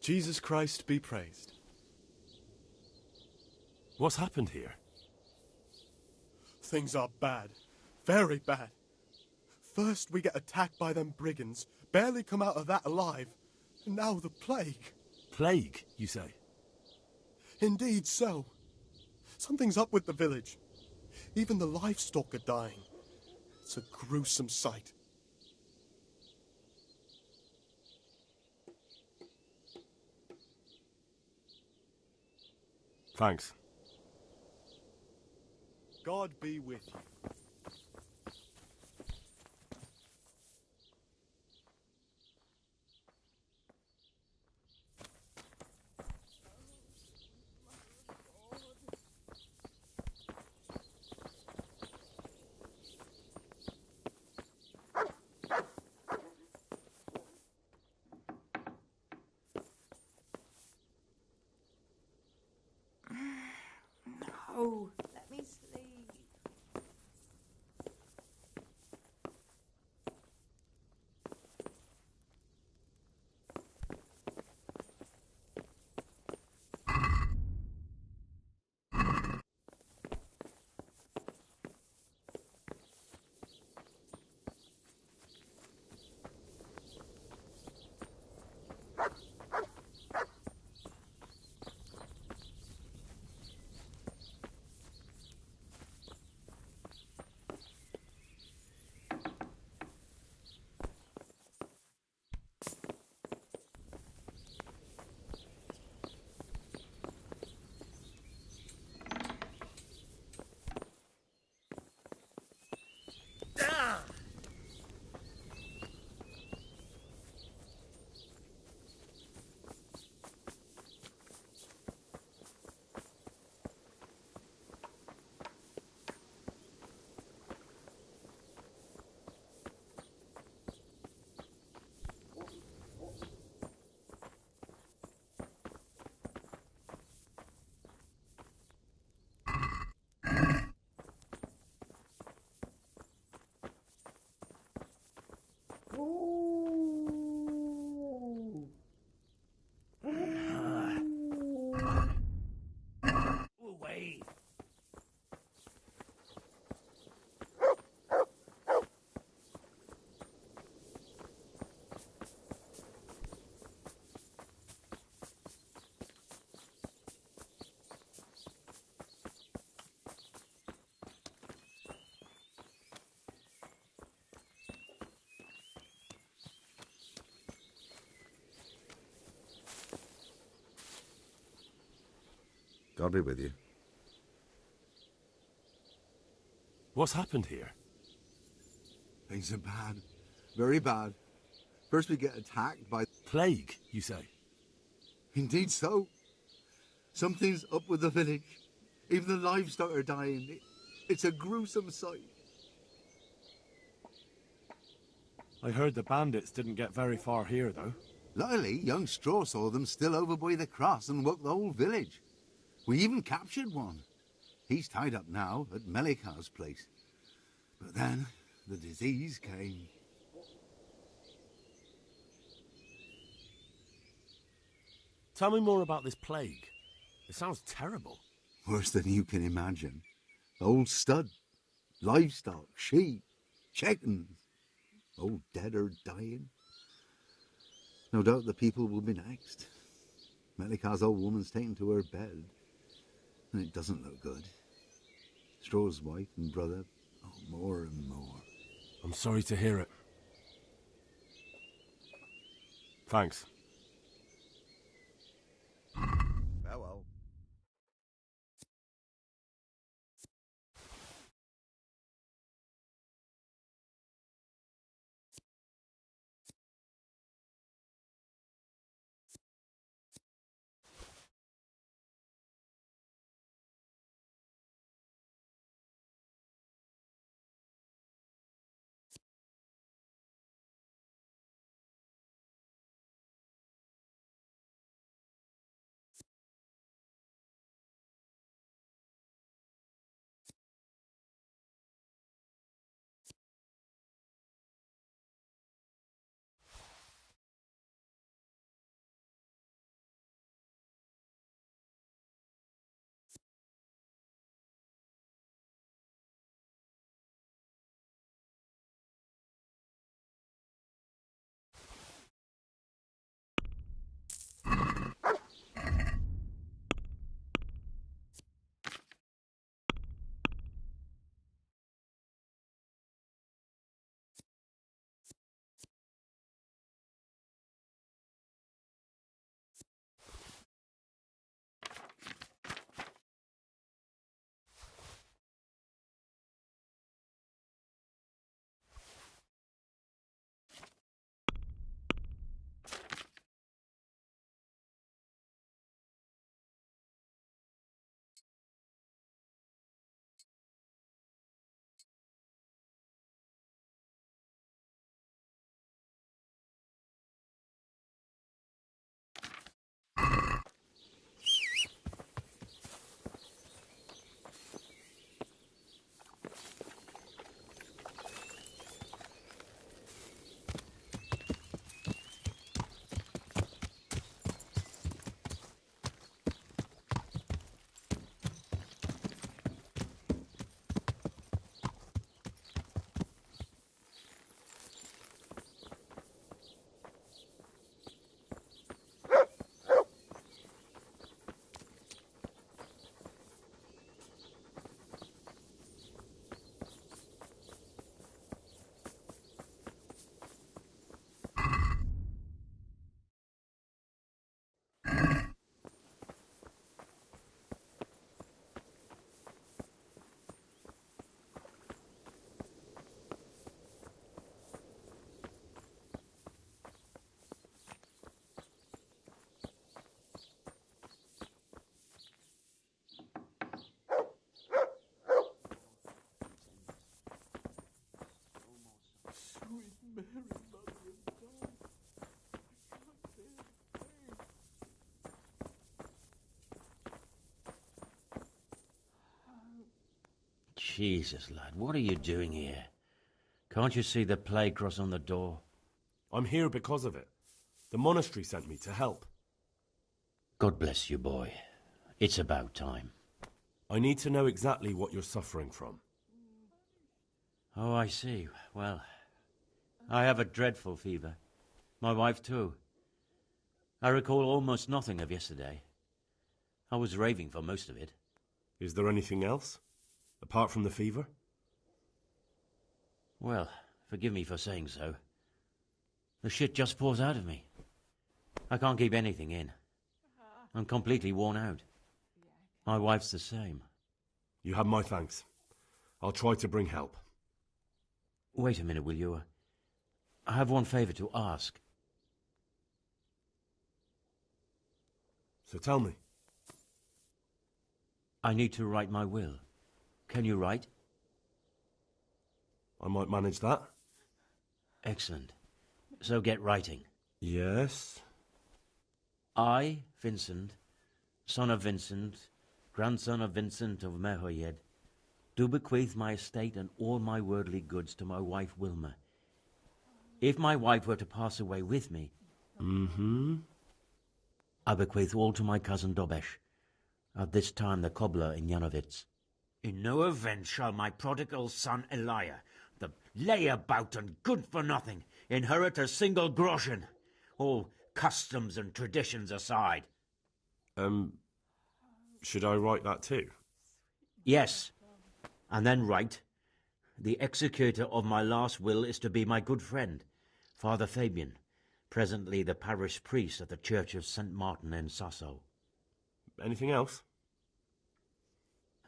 Jesus Christ be praised.
What's happened here?
Things are bad. Very bad. First we get attacked by them brigands, barely come out of that alive. And now the plague.
Plague, you say?
Indeed so. Something's up with the village. Even the livestock are dying. It's a gruesome sight.
Thanks.
God be with you.
No, let me sleep.
Away.
God be with you.
What's happened here?
Things are bad. Very bad. First we get attacked by...
Plague, you say?
Indeed so. Something's up with the village. Even the livestock are dying. It's a gruesome sight.
I heard the bandits didn't get very far here, though.
Luckily, young Straw saw them still over by the cross and woke the whole village. We even captured one. He's tied up now at Melikhar's place. But then the disease came.
Tell me more about this plague. It sounds terrible.
Worse than you can imagine. Old stud, livestock, sheep, chickens, all dead or dying. No doubt the people will be next. Melikhar's old woman's taken to her bed, and it doesn't look good. Straw's wife and brother, more and more.
I'm sorry to hear it. Thanks.
Jesus, lad, what are you doing here? Can't you see the plague cross on the door?
I'm here because of it. The monastery sent me to help.
God bless you, boy. It's about time.
I need to know exactly what you're suffering from.
Oh, I see. Well, I have a dreadful fever. My wife, too. I recall almost nothing of yesterday. I was raving for most of it.
Is there anything else, apart from the fever?
Well, forgive me for saying so. The shit just pours out of me. I can't keep anything in. I'm completely worn out. My wife's the same.
You have my thanks. I'll try to bring help.
Wait a minute, will you? I have one favor to ask.
So tell me.
I need to write my will. Can you write?
I might manage that.
Excellent. So get writing.
Yes?
I, Vincent, son of Vincent, grandson of Vincent of Mehoyed, do bequeath my estate and all my worldly goods to my wife Wilma. If my wife were to pass away with me, I bequeath all to my cousin Dobesh, at this time the cobbler in Janovitz. In no event shall my prodigal son Elia, the layabout and good-for-nothing, inherit a single groschen, all customs and traditions aside.
Should I write that too?
Yes, and then write, the executor of my last will is to be my good friend, Father Fabian, presently the parish priest at the Church of St. Martin in Sasso.
Anything else?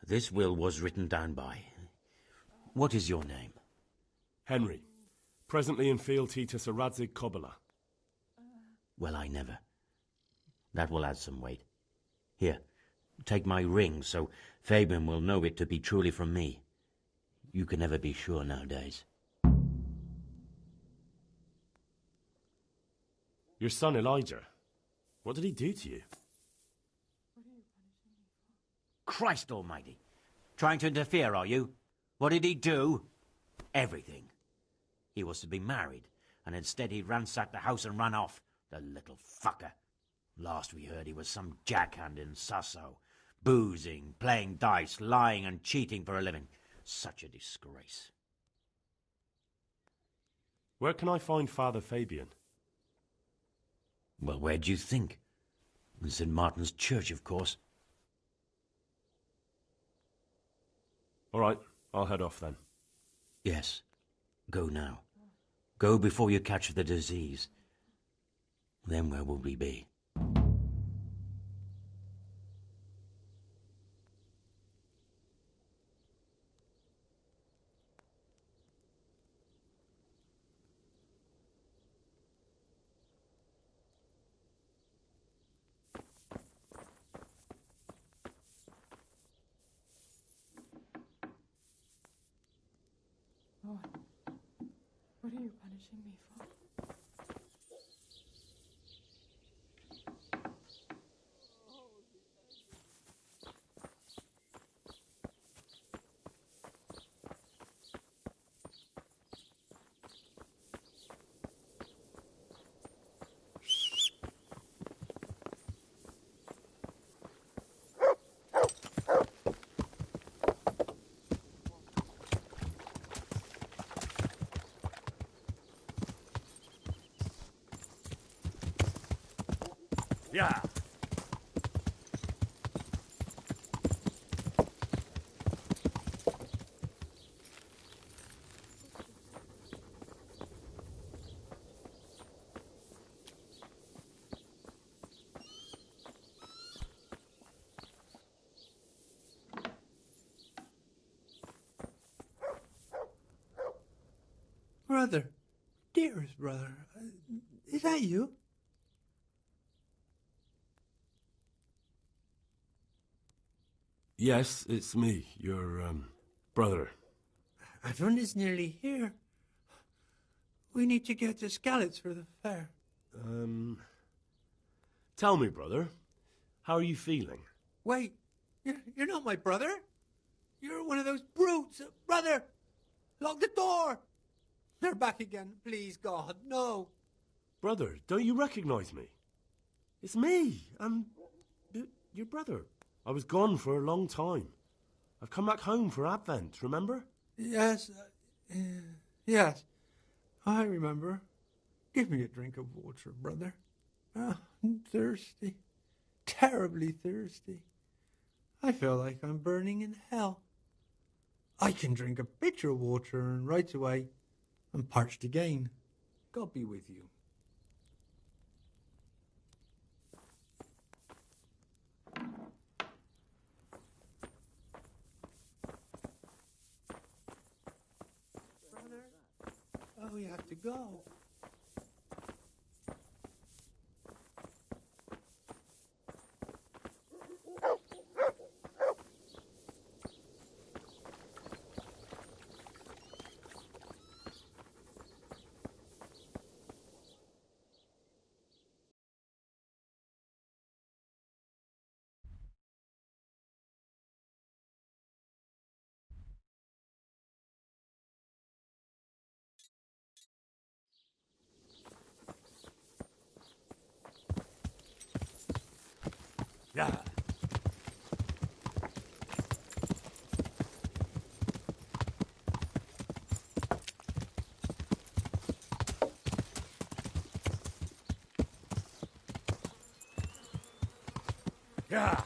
This will was written down by. What is your name?
Henry, presently in fealty to Sir Radzig Kobyla.
Well, I never. That will add some weight. Here, take my ring, so Fabian will know it to be truly from me. You can never be sure nowadays.
Your son Elijah, what did he do to you?
Christ almighty! Trying to interfere, are you? What did he do? Everything. He was to be married, and instead he ransacked the house and ran off. The little fucker. Last we heard he was some jackhand in Sasso. Boozing, playing dice, lying and cheating for a living. Such a disgrace.
Where can I find Father Fabian?
Well, where do you think? In St. Martin's Church, of course.
All right, I'll head off then.
Yes. Go now. Go before you catch the disease. Then where will we be?
Lord, what are you punishing me for?
Yeah.
Brother, dearest brother, is that you?
Yes, it's me, your, brother.
Everyone is nearly here. We need to get to Skalitz for the fair.
Tell me, brother, how are you feeling?
Wait, you're not my brother? You're one of those brutes. Brother, lock the door. They're back again. Please, God, no.
Brother, don't you recognize me? It's me. I'm your brother. I was gone for a long time. I've come back home for Advent, remember?
Yes, yes, I remember. Give me a drink of water, brother. Ah, I'm thirsty. Terribly thirsty. I feel like I'm burning in hell. I can drink a pitcher of water and right away I'm parched again. God be with you. Brother, oh, you have to go.
Yeah. Yeah.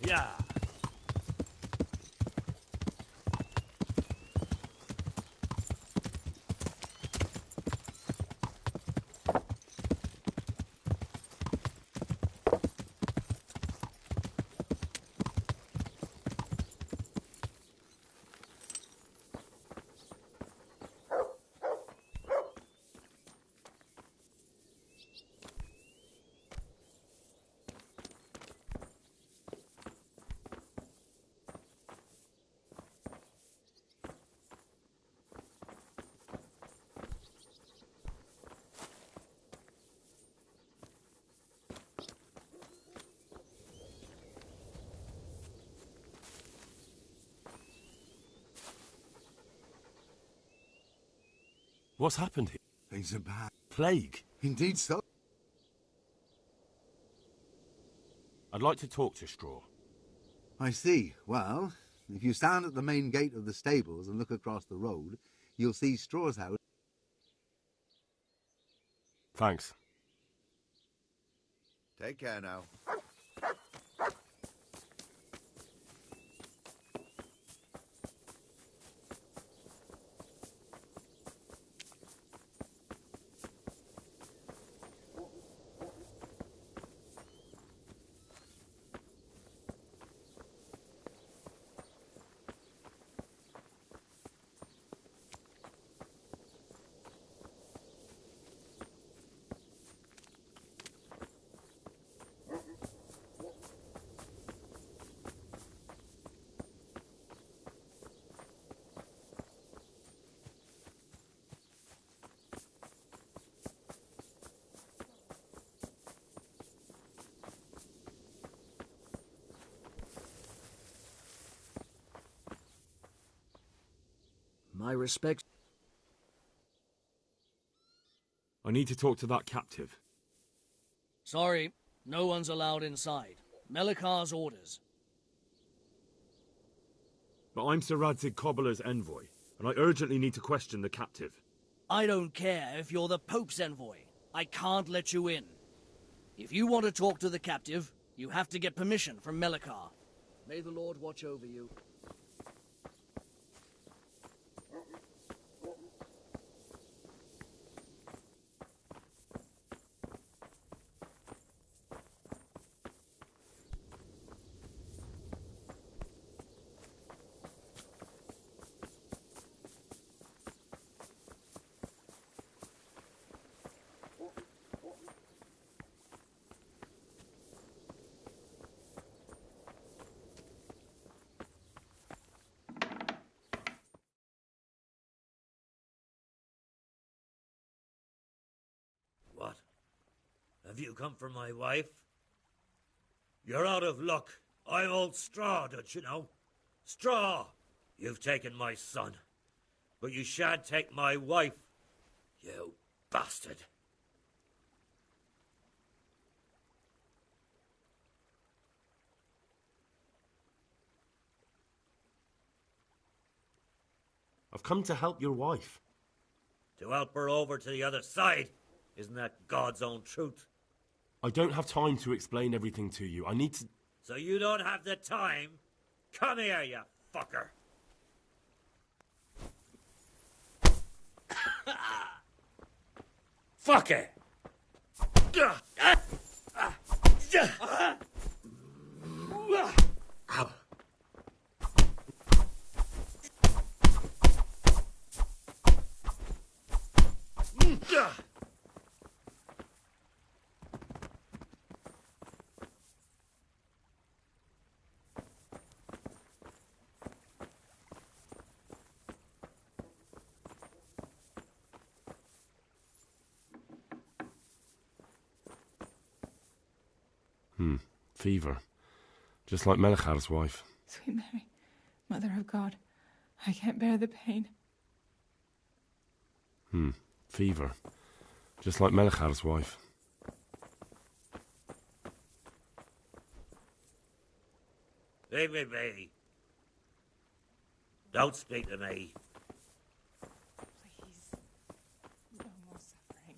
Yeah. What's happened here?
Things are bad.
Plague?
Indeed so.
I'd like to talk to Straw.
I see. Well, if you stand at the main gate of the stables and look across the road, you'll see Straw's house.
Thanks.
Take care now.
My respects.
I need to talk to that captive.
Sorry, no one's allowed inside. Melikar's orders.
But I'm Sir Radzig Cobbler's envoy, and I urgently need to question the captive.
I don't care if you're the Pope's envoy. I can't let you in. If you want to talk to the captive, You have to get permission from Melikar. May the Lord watch over you.
What? Have you come for my wife? You're out of luck. I'm old Straw, don't you know? Straw! You've taken my son. But you shan't take my wife, you bastard.
I've come to help your wife.
To help her over to the other side? Isn't that God's own truth?
I don't have time to explain everything to you. I need to...
So you don't have the time? Come here, you fucker. Fuck it! Ow.
Fever. Just like Melichar's wife.
Sweet Mary, Mother of God, I can't bear the pain.
Fever. Just like Melichar's wife.
Leave me be. Don't speak to me.
Please, no more suffering.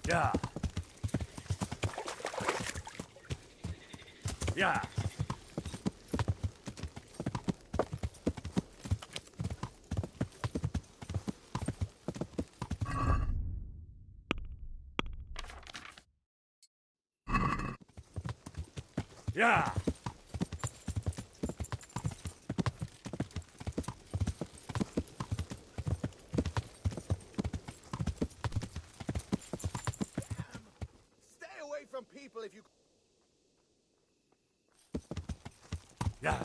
Yeah. Yeah. Yeah.
Stay away from people if you...
Yeah.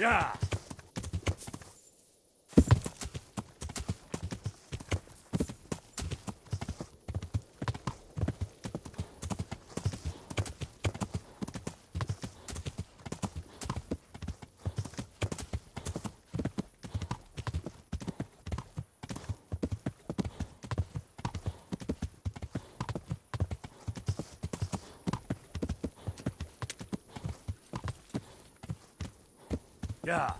Yeah. Yeah.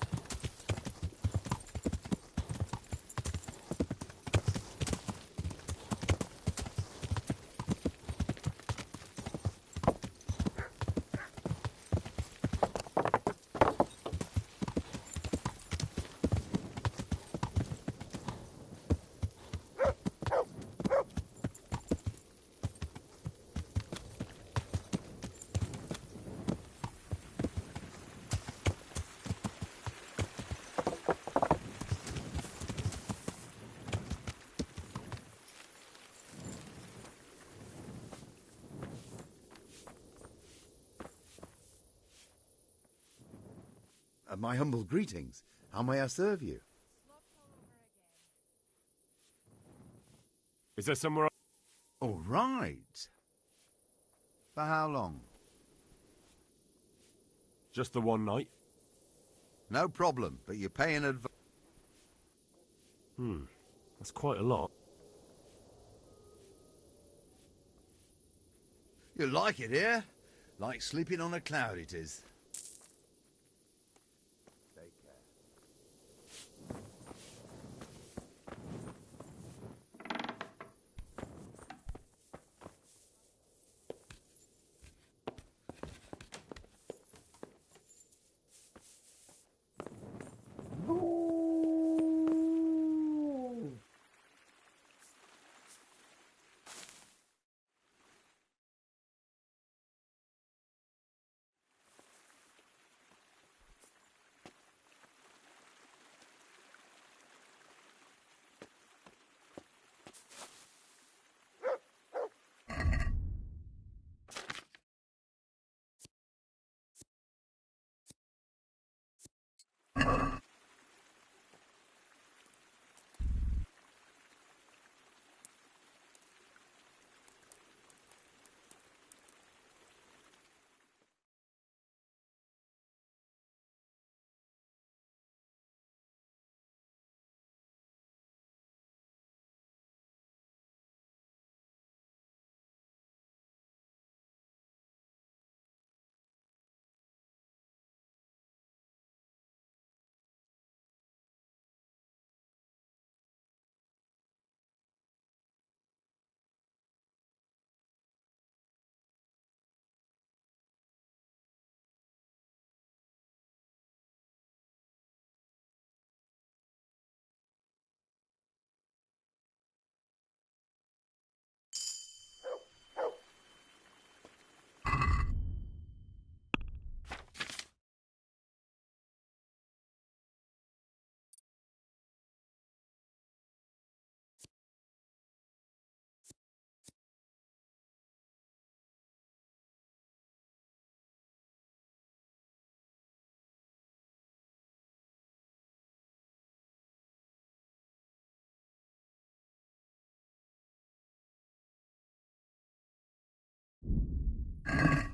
My humble greetings. How may I serve you?
Is there somewhere?
All right. For how long?
Just the one night.
No problem, but you pay in advance.
That's quite a lot.
You like it here? Like sleeping on a cloud it is. Take care.